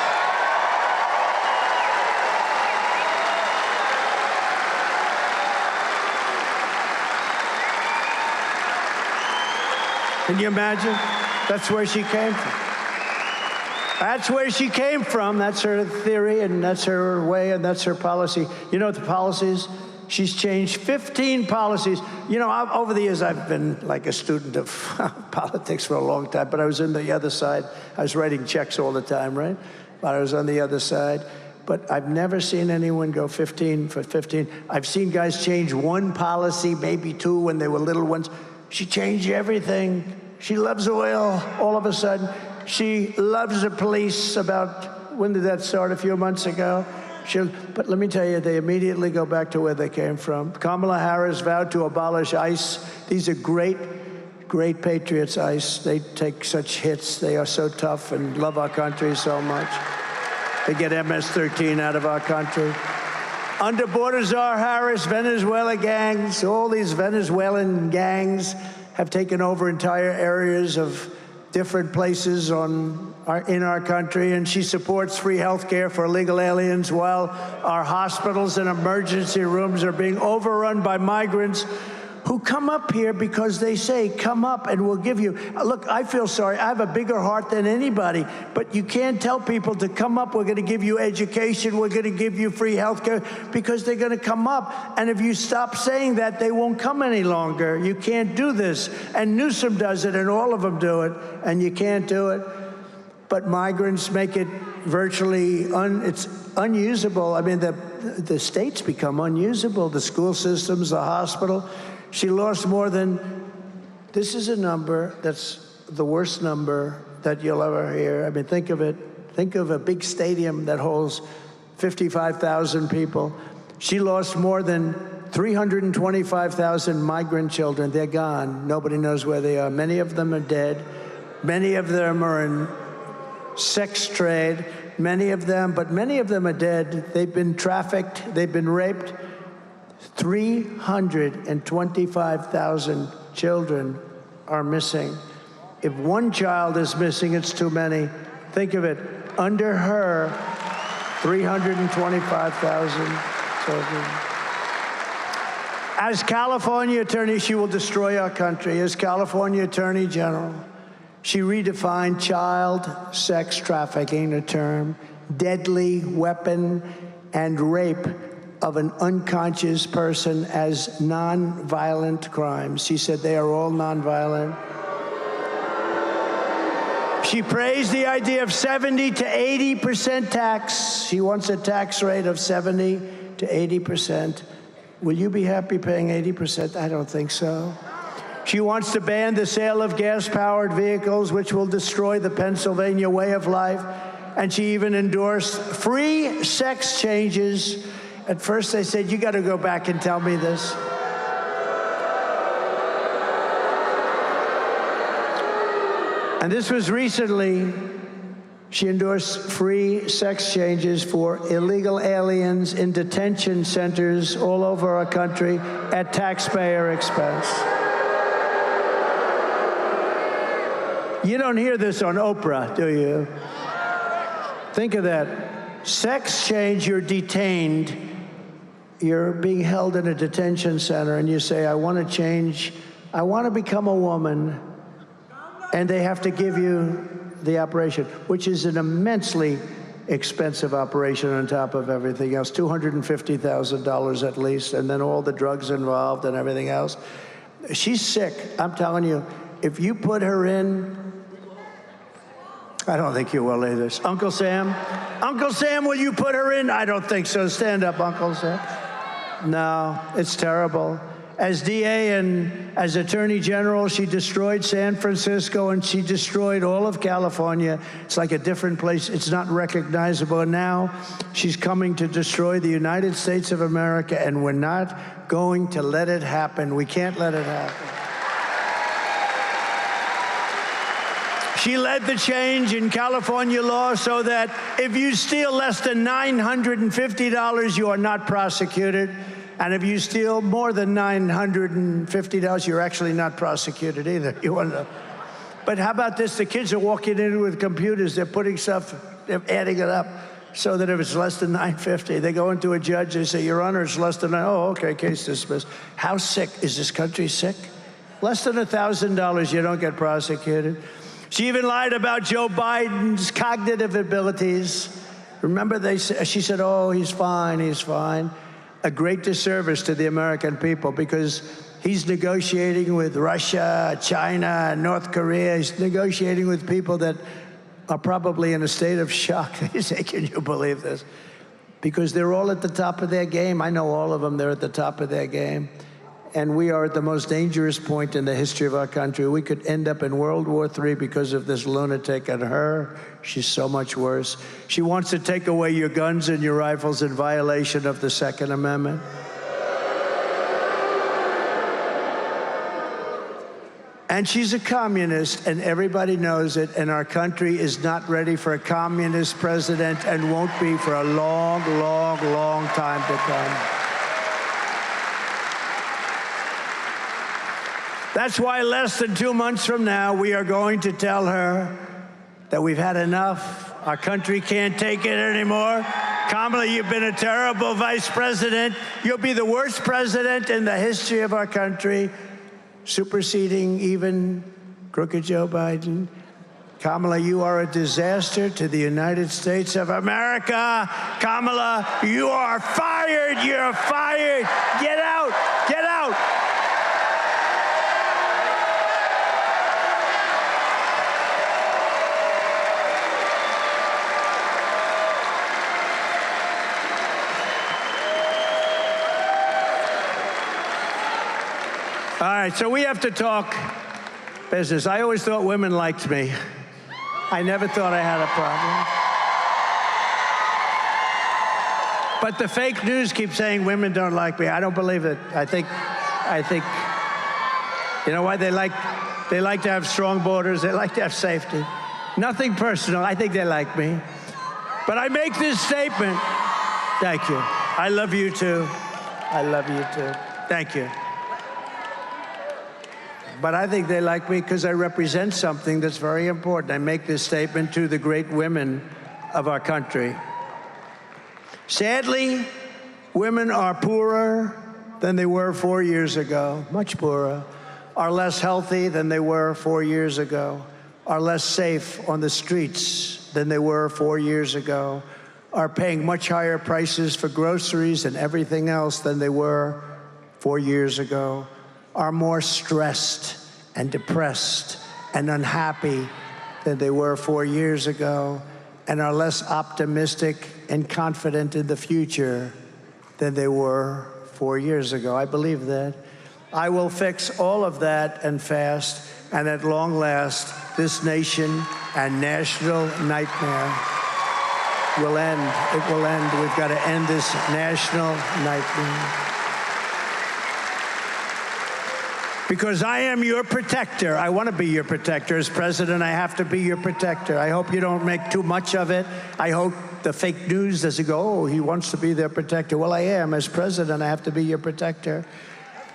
Can you imagine? That's where she came from. That's where she came from. That's her theory, and that's her way, and that's her policy. You know what the policy is? She's changed 15 policies. You know, over the years, I've been like a student of politics for a long time, but I was on the other side. I was writing checks all the time, right? But I was on the other side. But I've never seen anyone go 15 for 15. I've seen guys change one policy, maybe two when they were little ones. She changed everything. She loves oil all of a sudden. She loves the police about, when did that start, a few months ago? But let me tell you, they immediately go back to where they came from. Kamala Harris vowed to abolish ICE. These are great patriots, ICE. They take such hits. They are so tough and love our country so much. They get MS-13 out of our country. Under border czar Harris, Venezuela gangs, all these Venezuelan gangs have taken over entire areas of different places in our country, and she supports free health care for illegal aliens while our hospitals and emergency rooms are being overrun by migrants who come up here because they say, come up and we'll give you. Look, I feel sorry. I have a bigger heart than anybody, but you can't tell people to come up. We're going to give you education. We're going to give you free health care, because they're going to come up. And if you stop saying that, they won't come any longer. You can't do this. And Newsom does it, and all of them do it, and you can't do it. But migrants make it virtually it's unusable. I mean, the states become unusable, the school systems, the hospital. She lost more than, this is a number that's the worst number that you'll ever hear. I mean, think of it. Think of a big stadium that holds 55,000 people. She lost more than 325,000 migrant children. They're gone. Nobody knows where they are. Many of them are dead. Many of them are in sex trade. Many of them are dead. They've been trafficked. They've been raped. 325,000 children are missing. If one child is missing, it's too many. Think of it. Under her, 325,000 children. As California Attorney, she will destroy our country. As California Attorney General, she redefined child sex trafficking, a term, deadly weapon, and rape of an unconscious person as nonviolent crimes. She said they are all nonviolent. She praised the idea of 70 to 80% tax. She wants a tax rate of 70 to 80%. Will you be happy paying 80%? I don't think so. She wants to ban the sale of gas-powered vehicles, which will destroy the Pennsylvania way of life. And she even endorsed free sex changes. At first they said, you got to go back and tell me this. And this was recently. She endorsed free sex changes for illegal aliens in detention centers all over our country at taxpayer expense. You don't hear this on Oprah, do you? Think of that. Sex change, you're detained. You're being held in a detention center, and you say, I want to change. I want to become a woman. And they have to give you the operation, which is an immensely expensive operation on top of everything else, $250,000 at least, and then all the drugs involved and everything else. She's sick. I'm telling you, if you put her in, I don't think you will either. Uncle Sam? Uncle Sam, will you put her in? I don't think so. Stand up, Uncle Sam. No, it's terrible. As DA and as Attorney General, she destroyed San Francisco and she destroyed all of California. It's like a different place. It's not recognizable. And now she's coming to destroy the United States of America, and we're not going to let it happen. We can't let it happen. She led the change in California law so that if you steal less than $950, you are not prosecuted. And if you steal more than $950, you're actually not prosecuted either. You want to know? But how about this? The kids are walking in with computers. They're putting stuff, they're adding it up so that if it's less than $950, they go into a judge. They say, Your Honor, it's less than, oh, okay, case dismissed. How sick? Is this country sick? Less than $1,000, you don't get prosecuted. She even lied about Joe Biden's cognitive abilities. Remember, she said, oh, he's fine, he's fine. A great disservice to the American people, because he's negotiating with Russia, China, North Korea. He's negotiating with people that are probably in a state of shock. They say, can you believe this? Because they're all at the top of their game. I know all of them, they're at the top of their game. And we are at the most dangerous point in the history of our country. We could end up in World War III because of this lunatic and her. She's so much worse. She wants to take away your guns and your rifles in violation of the Second Amendment. And she's a communist, and everybody knows it, and our country is not ready for a communist president and won't be for a long, long, long time to come. That's why less than 2 months from now, we are going to tell her that we've had enough. Our country can't take it anymore. Kamala, you've been a terrible vice president. You'll be the worst president in the history of our country, superseding even crooked Joe Biden. Kamala, you are a disaster to the United States of America. Kamala, you are fired. You're fired. Get out. Get out. All right, so we have to talk business. I always thought women liked me. I never thought I had a problem. But the fake news keeps saying women don't like me. I don't believe it. I think, you know why? They like to have strong borders. They like to have safety. Nothing personal. I think they like me. But I make this statement. Thank you. I love you too. I love you too. Thank you. But I think they like me because I represent something that's very important. I make this statement to the great women of our country. Sadly, women are poorer than they were 4 years ago, much poorer, are less healthy than they were 4 years ago, are less safe on the streets than they were 4 years ago, are paying much higher prices for groceries and everything else than they were 4 years ago, are more stressed and depressed and unhappy than they were 4 years ago, and are less optimistic and confident in the future than they were 4 years ago. I believe that. I will fix all of that and fast, and at long last, this nation and national nightmare will end. It will end. We've got to end this national nightmare. Because I am your protector. I want to be your protector. As president, I have to be your protector. I hope you don't make too much of it. I hope the fake news doesn't go, oh, he wants to be their protector. Well, I am. As president, I have to be your protector.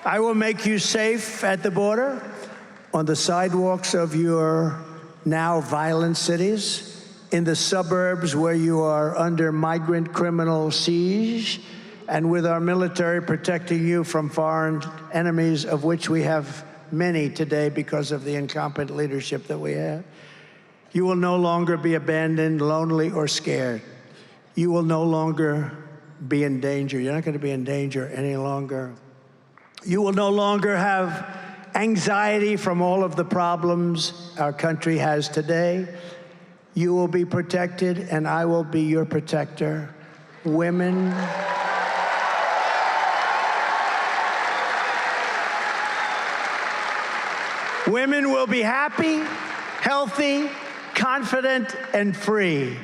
I will make you safe at the border, on the sidewalks of your now violent cities, in the suburbs where you are under migrant criminal siege, and with our military protecting you from foreign enemies, of which we have many today because of the incompetent leadership that we have. You will no longer be abandoned, lonely, or scared. You will no longer be in danger. You're not going to be in danger any longer. You will no longer have anxiety from all of the problems our country has today. You will be protected, and I will be your protector. Women, women will be happy, healthy, confident, and free.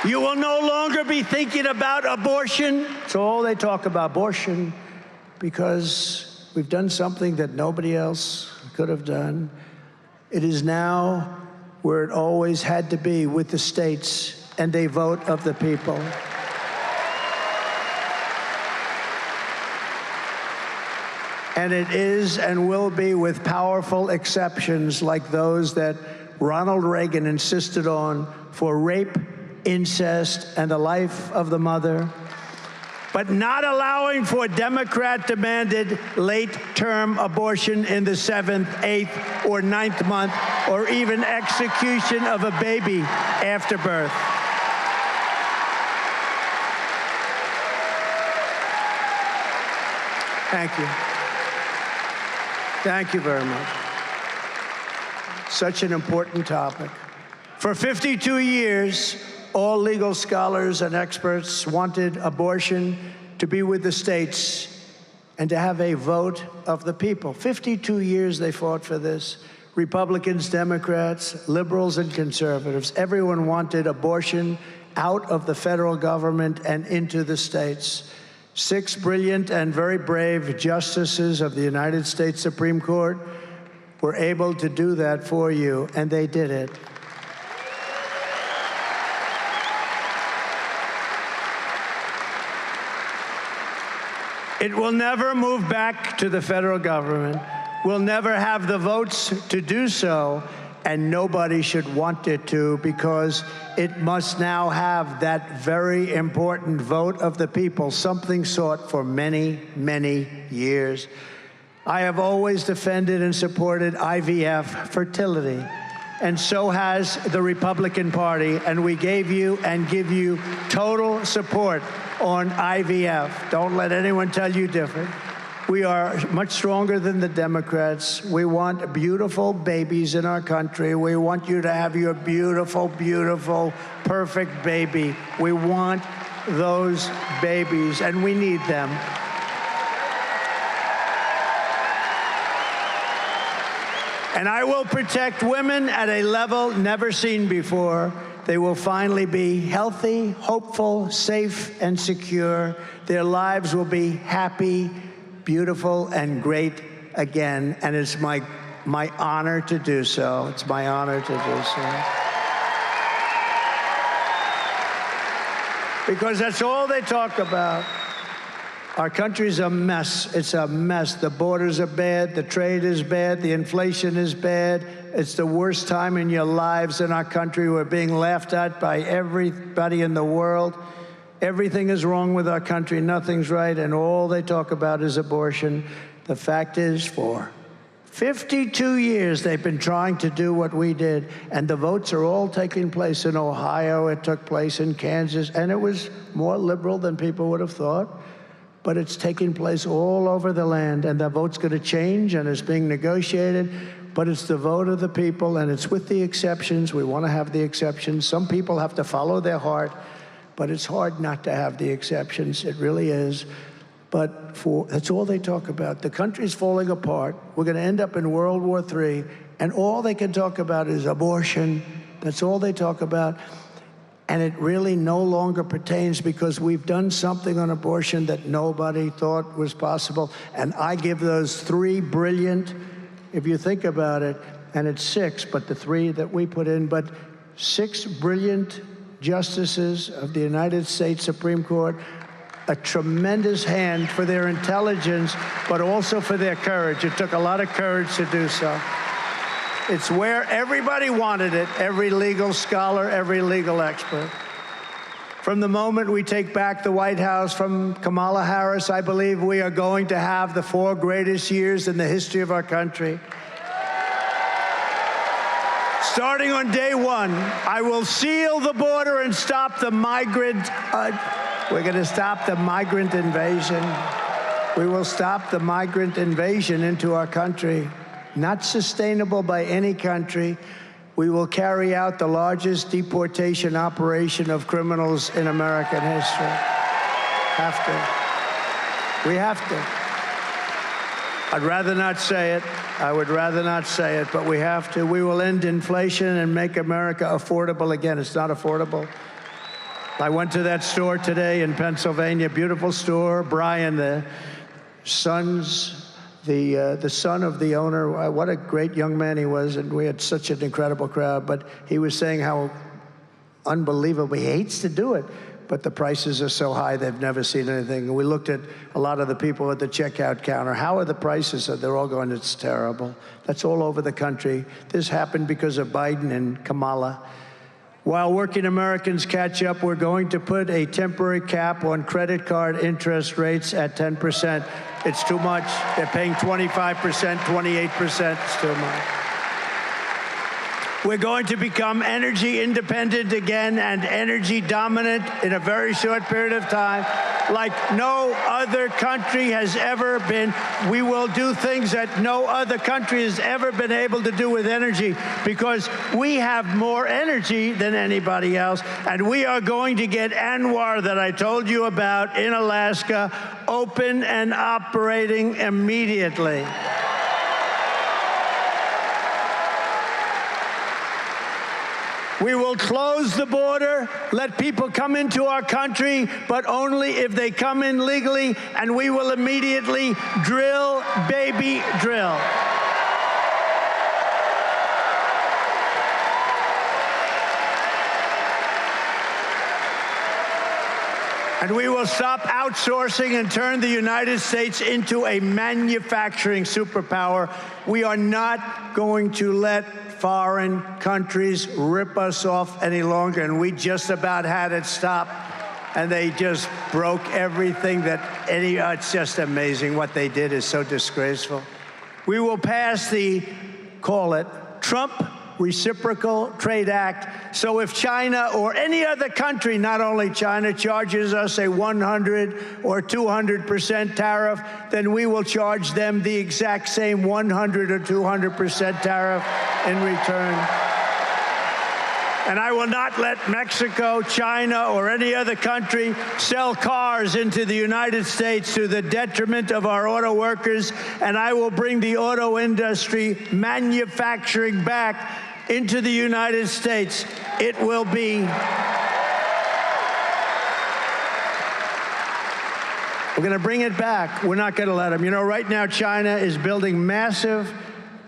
You will no longer be thinking about abortion. It's all they talk about, abortion, because we've done something that nobody else could have done. It is now where it always had to be, with the states and a vote of the people. And it is and will be, with powerful exceptions like those that Ronald Reagan insisted on for rape, incest, and the life of the mother. but not allowing for Democrat-demanded late-term abortion in the 7th, 8th, or 9th month, or even execution of a baby after birth. Thank you. Thank you very much. Such an important topic. For 52 years, all legal scholars and experts wanted abortion to be with the states and to have a vote of the people. 52 years they fought for this. Republicans, Democrats, liberals, and conservatives. Everyone wanted abortion out of the federal government and into the states. 6 brilliant and very brave justices of the United States Supreme Court were able to do that for you, and they did it. It will never move back to the federal government. We'll never have the votes to do so, and nobody should want it to, because it must now have that very important vote of the people, something sought for many, many years. I have always defended and supported IVF fertility, and so has the Republican Party, and we gave you and give you total support on IVF. Don't let anyone tell you different. We are much stronger than the Democrats. We want beautiful babies in our country. We want you to have your beautiful, beautiful, perfect baby. We want those babies, and we need them. And I will protect women at a level never seen before. They will finally be healthy, hopeful, safe, and secure. Their lives will be happy, beautiful, and great again. And it's my honor to do so. It's my honor to do so. Because that's all they talk about. Our country's a mess. It's a mess. The borders are bad. The trade is bad. The inflation is bad. It's the worst time in your lives in our country. We're being laughed at by everybody in the world. Everything is wrong with our country. Nothing's right. And all they talk about is abortion. The fact is, for 52 years, they've been trying to do what we did. And the votes are all taking place in Ohio. It took place in Kansas. And it was more liberal than people would have thought. But it's taking place all over the land, and the vote's going to change, and it's being negotiated. But it's the vote of the people, and it's with the exceptions. We want to have the exceptions. Some people have to follow their heart, but it's hard not to have the exceptions. It really is. But that's all they talk about. The country's falling apart. We're going to end up in World War III, and all they can talk about is abortion. That's all they talk about. And it really no longer pertains, because we've done something on abortion that nobody thought was possible. And I give those 3 brilliant, if you think about it, and it's 6, but the 3 that we put in, but 6 brilliant justices of the United States Supreme Court, a tremendous hand for their intelligence, but also for their courage. It took a lot of courage to do so. It's where everybody wanted it, every legal scholar, every legal expert. From the moment we take back the White House from Kamala Harris, I believe we are going to have the 4 greatest years in the history of our country. Starting on day 1, I will seal the border and stop the migrant. We're going to stop the migrant invasion. We will stop the migrant invasion into our country. Not sustainable by any country. We will carry out the largest deportation operation of criminals in American history. Have to. We have to. I'd rather not say it. I would rather not say it, but we have to. We will end inflation and make America affordable again. It's not affordable. I went to that store today in Pennsylvania, beautiful store. Brian, the son of the owner, what a great young man he was, and we had such an incredible crowd. But he was saying how unbelievable, he hates to do it, but the prices are so high, they've never seen anything. And we looked at a lot of the people at the checkout counter. How are the prices? They're all going, it's terrible. That's all over the country. This happened because of Biden and Kamala. While working Americans catch up, we're going to put a temporary cap on credit card interest rates at 10%. It's too much. They're paying 25%, 28%. It's too much. We're going to become energy independent again and energy dominant in a very short period of time, like no other country has ever been. We will do things that no other country has ever been able to do with energy because we have more energy than anybody else. And we are going to get ANWR that I told you about in Alaska open and operating immediately. We will close the border, let people come into our country, but only if they come in legally, and we will immediately drill, baby, drill. And we will stop outsourcing and turn the United States into a manufacturing superpower. We are not going to let foreign countries rip us off any longer, and we just about had it stop, and they just broke everything that it's just amazing. What they did is so disgraceful. We will pass the, call it, Trump Reciprocal Trade Act. So if China or any other country, not only China, charges us a 100 or 200% tariff, then we will charge them the exact same 100 or 200% tariff in return. And I will not let Mexico, China, or any other country sell cars into the United States to the detriment of our auto workers. And I will bring the auto industry manufacturing back into the United States. It will be. We're going to bring it back. We're not going to let them. You know, right now, China is building massive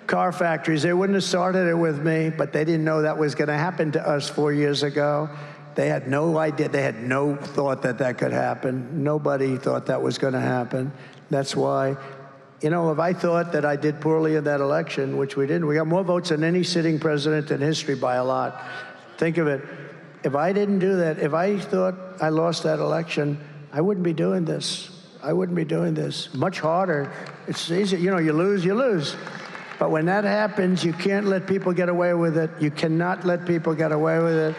car factories. They wouldn't have started it with me, but they didn't know that was going to happen to us 4 years ago. They had no idea. They had no thought that that could happen. Nobody thought that was going to happen. That's why, you know, if I thought that I did poorly in that election, which we didn't, we got more votes than any sitting president in history by a lot. Think of it. If I didn't do that, if I thought I lost that election, I wouldn't be doing this. I wouldn't be doing this. Much harder. It's easy. You know, you lose, you lose. But when that happens, you can't let people get away with it. You cannot let people get away with it.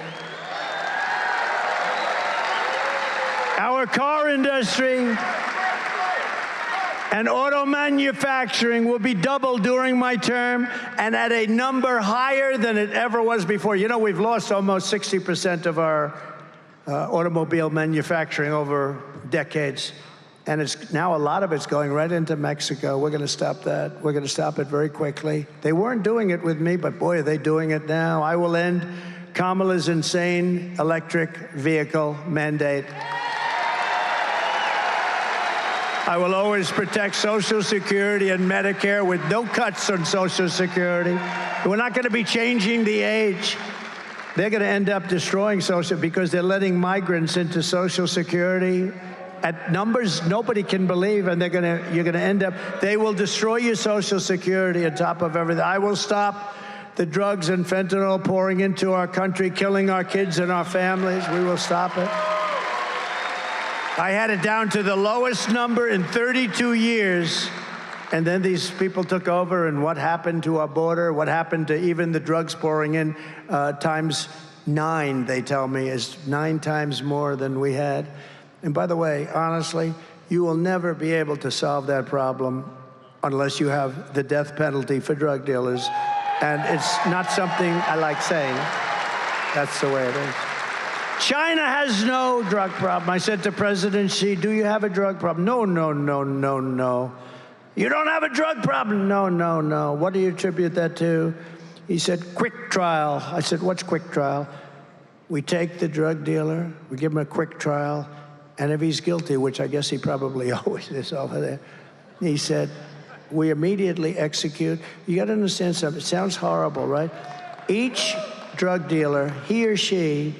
Our car industry and auto manufacturing will be doubled during my term and at a number higher than it ever was before. You know, we've lost almost 60% of our automobile manufacturing over decades. And it's now a lot of it's going right into Mexico. We're going to stop that. We're going to stop it very quickly. They weren't doing it with me, but boy, are they doing it now. I will end Kamala's insane electric vehicle mandate. I will always protect Social Security and Medicare with no cuts on Social Security. We're not going to be changing the age. They're going to end up destroying Social because they're letting migrants into Social Security at numbers nobody can believe, and you're going to end up, they will destroy your Social Security on top of everything. I will stop the drugs and fentanyl pouring into our country, killing our kids and our families. We will stop it. I had it down to the lowest number in 32 years, and then these people took over, and what happened to our border, what happened to even the drugs pouring in, times 9, they tell me, is 9 times more than we had. And by the way, honestly, you will never be able to solve that problem unless you have the death penalty for drug dealers. And it's not something I like saying. That's the way it is. China has no drug problem. I said to President Xi, do you have a drug problem? No, no, no, no, no. You don't have a drug problem? No, no, no. What do you attribute that to? He said, quick trial. I said, what's quick trial? We take the drug dealer, we give him a quick trial, and if he's guilty, which I guess he probably always is over there, he said, we immediately execute. You got to understand something. It sounds horrible, right? Each drug dealer, he or she,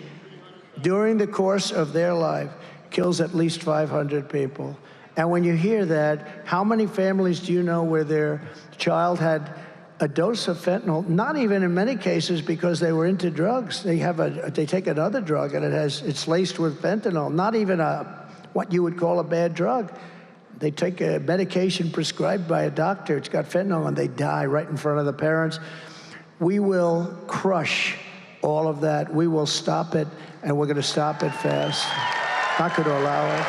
during the course of their life, kills at least 500 people. And when you hear that, how many families do you know where their child had a dose of fentanyl, not even in many cases because they were into drugs. They take another drug and it's laced with fentanyl, not even what you would call a bad drug. They take a medication prescribed by a doctor, it's got fentanyl, and they die right in front of the parents. We will crush all of that. We will stop it, and we're going to stop it fast. Not going to allow it.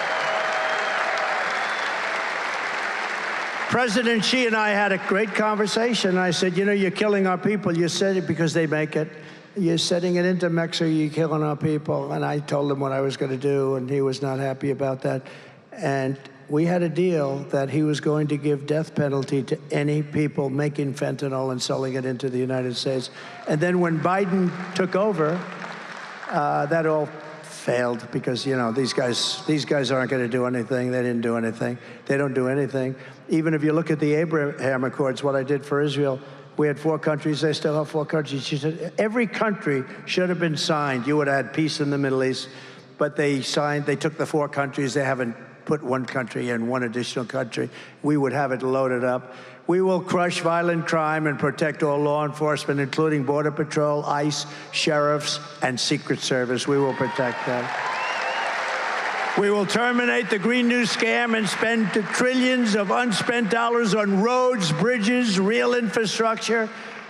President Xi and I had a great conversation. I said, you know, you're killing our people. You said it because they make it. You're sending it into Mexico. You're killing our people. And I told him what I was going to do, and he was not happy about that. And we had a deal that he was going to give death penalty to any people making fentanyl and selling it into the United States. And then when Biden took over, that all failed because, you know, these guys aren't going to do anything. They didn't do anything. They don't do anything. Even if you look at the Abraham Accords, what I did for Israel, we had 4 countries. They still have 4 countries. She said every country should have been signed. You would have had peace in the Middle East. But they took the 4 countries. They haven't put 1 country in, 1 additional country. We would have it loaded up. We will crush violent crime and protect all law enforcement, including Border Patrol, ICE, sheriffs, and Secret Service. We will protect them. We will terminate the Green New Scam and spend trillions of unspent dollars on roads, bridges, real infrastructure,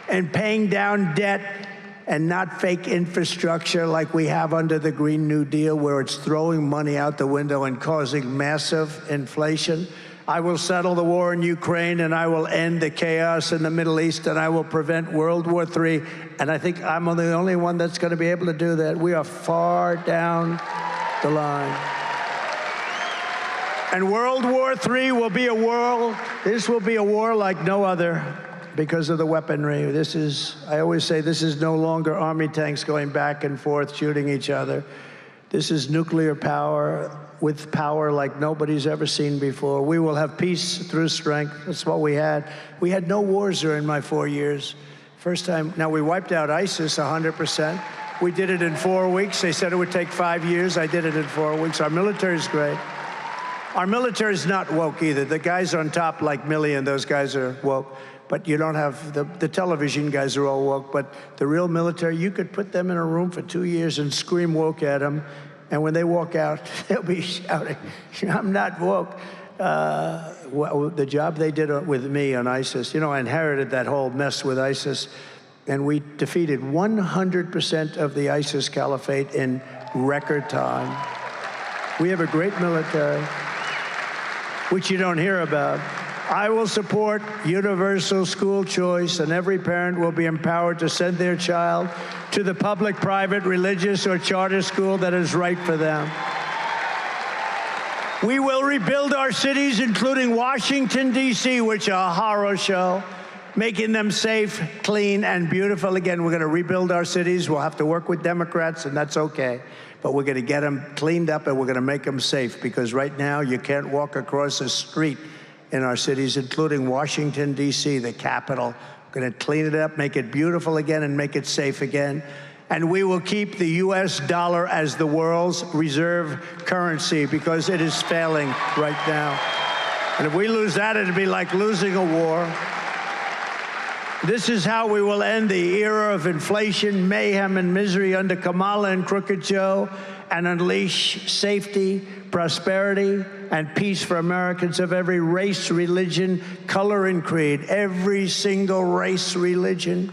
and paying down debt, and not fake infrastructure like we have under the Green New Deal, where it's throwing money out the window and causing massive inflation. I will settle the war in Ukraine, and I will end the chaos in the Middle East, and I will prevent World War III. And I think I'm the only one that's going to be able to do that. We are far down the line. And World War III will be this will be a war like no other because of the weaponry. I always say, this is no longer army tanks going back and forth shooting each other. This is nuclear power with power like nobody's ever seen before. We will have peace through strength. That's what we had. We had no wars during my 4 years. First time. Now, we wiped out ISIS 100%. We did it in 4 weeks. They said it would take 5 years. I did it in 4 weeks. Our military is great. Our military is not woke either. The guys on top, like Milley, and those guys are woke. But you don't have, the television guys are all woke. But the real military, you could put them in a room for 2 years and scream woke at them. And when they walk out, they'll be shouting, I'm not woke. The job they did with me on ISIS, you know, I inherited that whole mess with ISIS. And we defeated 100% of the ISIS caliphate in record time. We have a great military, which you don't hear about. I will support universal school choice, and every parent will be empowered to send their child to the public, private, religious, or charter school that is right for them. We will rebuild our cities, including Washington, D.C., which are a horror show, making them safe, clean, and beautiful again. We're going to rebuild our cities. We'll have to work with Democrats, and that's okay. But we're going to get them cleaned up, and we're going to make them safe, because right now you can't walk across a street in our cities, including Washington, D.C., the capital. We're going to clean it up, make it beautiful again, and make it safe again. And we will keep the U.S. dollar as the world's reserve currency, because it is failing right now. And if we lose that, it'd be like losing a war. This is how we will end the era of inflation, mayhem, and misery under Kamala and Crooked Joe, and unleash safety, prosperity, and peace for Americans of every race, religion, color, and creed. Every single race, religion,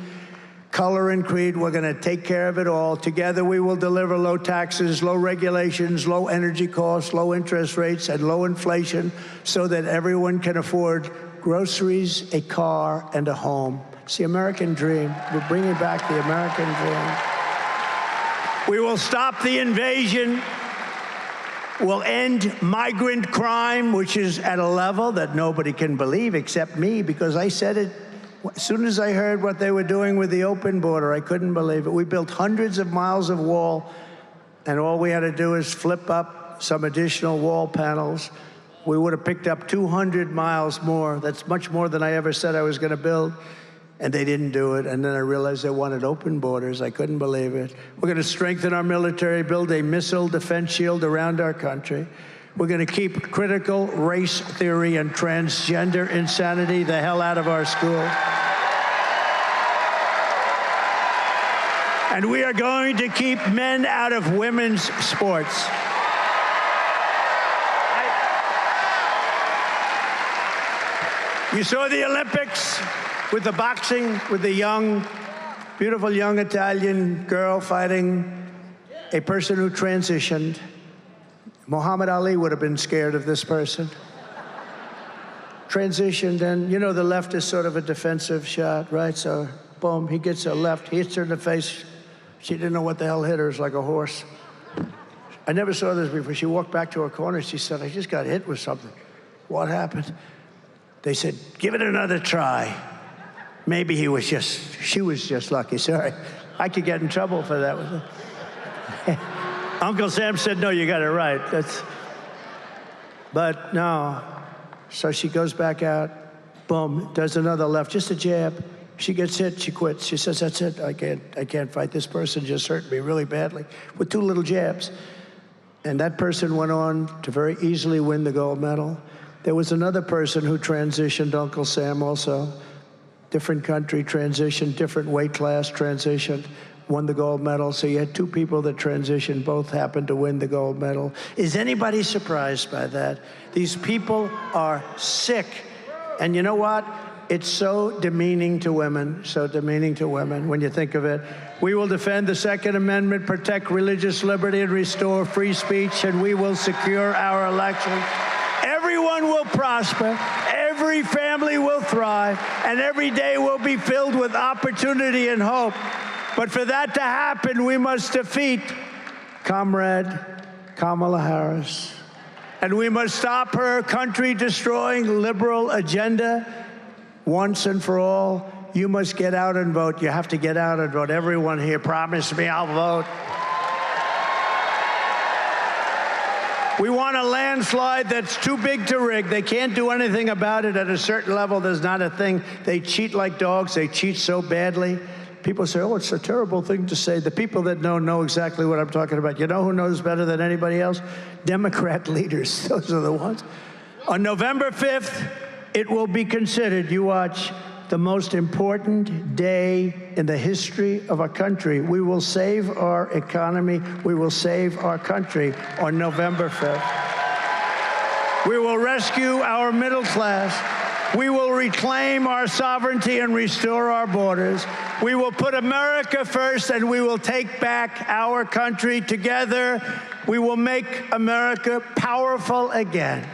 color, and creed. We're going to take care of it all. Together, we will deliver low taxes, low regulations, low energy costs, low interest rates, and low inflation, so that everyone can afford groceries, a car, and a home. It's the American dream. We're bringing back the American dream. We will stop the invasion. We'll end migrant crime, which is at a level that nobody can believe except me, because I said it as soon as I heard what they were doing with the open border. I couldn't believe it. We built hundreds of miles of wall, and all we had to do is flip up some additional wall panels. We would have picked up 200 miles more. That's much more than I ever said I was going to build. And they didn't do it. And then I realized they wanted open borders. I couldn't believe it. We're going to strengthen our military, build a missile defense shield around our country. We're going to keep critical race theory and transgender insanity the hell out of our school. And we are going to keep men out of women's sports. You saw the Olympics with the boxing, with the young, beautiful young Italian girl fighting a person who transitioned. Muhammad Ali would have been scared of this person. Transitioned, and you know the left is sort of a defensive shot, right? So, boom, he gets a left, hits her in the face. She didn't know what the hell hit her. It's like a horse. I never saw this before. She walked back to her corner. She said, I just got hit with something. What happened? They said, give it another try. Maybe she was just lucky. Sorry. I could get in trouble for that. Uncle Sam said, no, you got it right. But no. So she goes back out, boom, does another left, just a jab. She gets hit, she quits. She says, that's it, I can't fight. This person just hurt me really badly with 2 little jabs. And that person went on to very easily win the gold medal. There was another person who transitioned, Uncle Sam also. Different country, transitioned, different weight class, transitioned, won the gold medal. So you had 2 people that transitioned, both happened to win the gold medal. Is anybody surprised by that? These people are sick. And you know what? It's so demeaning to women, when you think of it. We will defend the Second Amendment, protect religious liberty, and restore free speech, and we will secure our elections. Everyone will prosper, every family will thrive, and every day will be filled with opportunity and hope. But for that to happen, we must defeat Comrade Kamala Harris. And we must stop her country-destroying liberal agenda once and for all. You must get out and vote. You have to get out and vote. Everyone here, promise me I'll vote. We want a landslide that's too big to rig. They can't do anything about it. At a certain level, there's not a thing. They cheat like dogs. They cheat so badly. People say, oh, it's a terrible thing to say. The people that know exactly what I'm talking about. You know who knows better than anybody else? Democrat leaders. Those are the ones. On November 5th, it will be considered, you watch, the most important day in the history of our country. We will save our economy. We will save our country on November 5th. We will rescue our middle class. We will reclaim our sovereignty and restore our borders. We will put America first, and we will take back our country together. We will make America powerful again.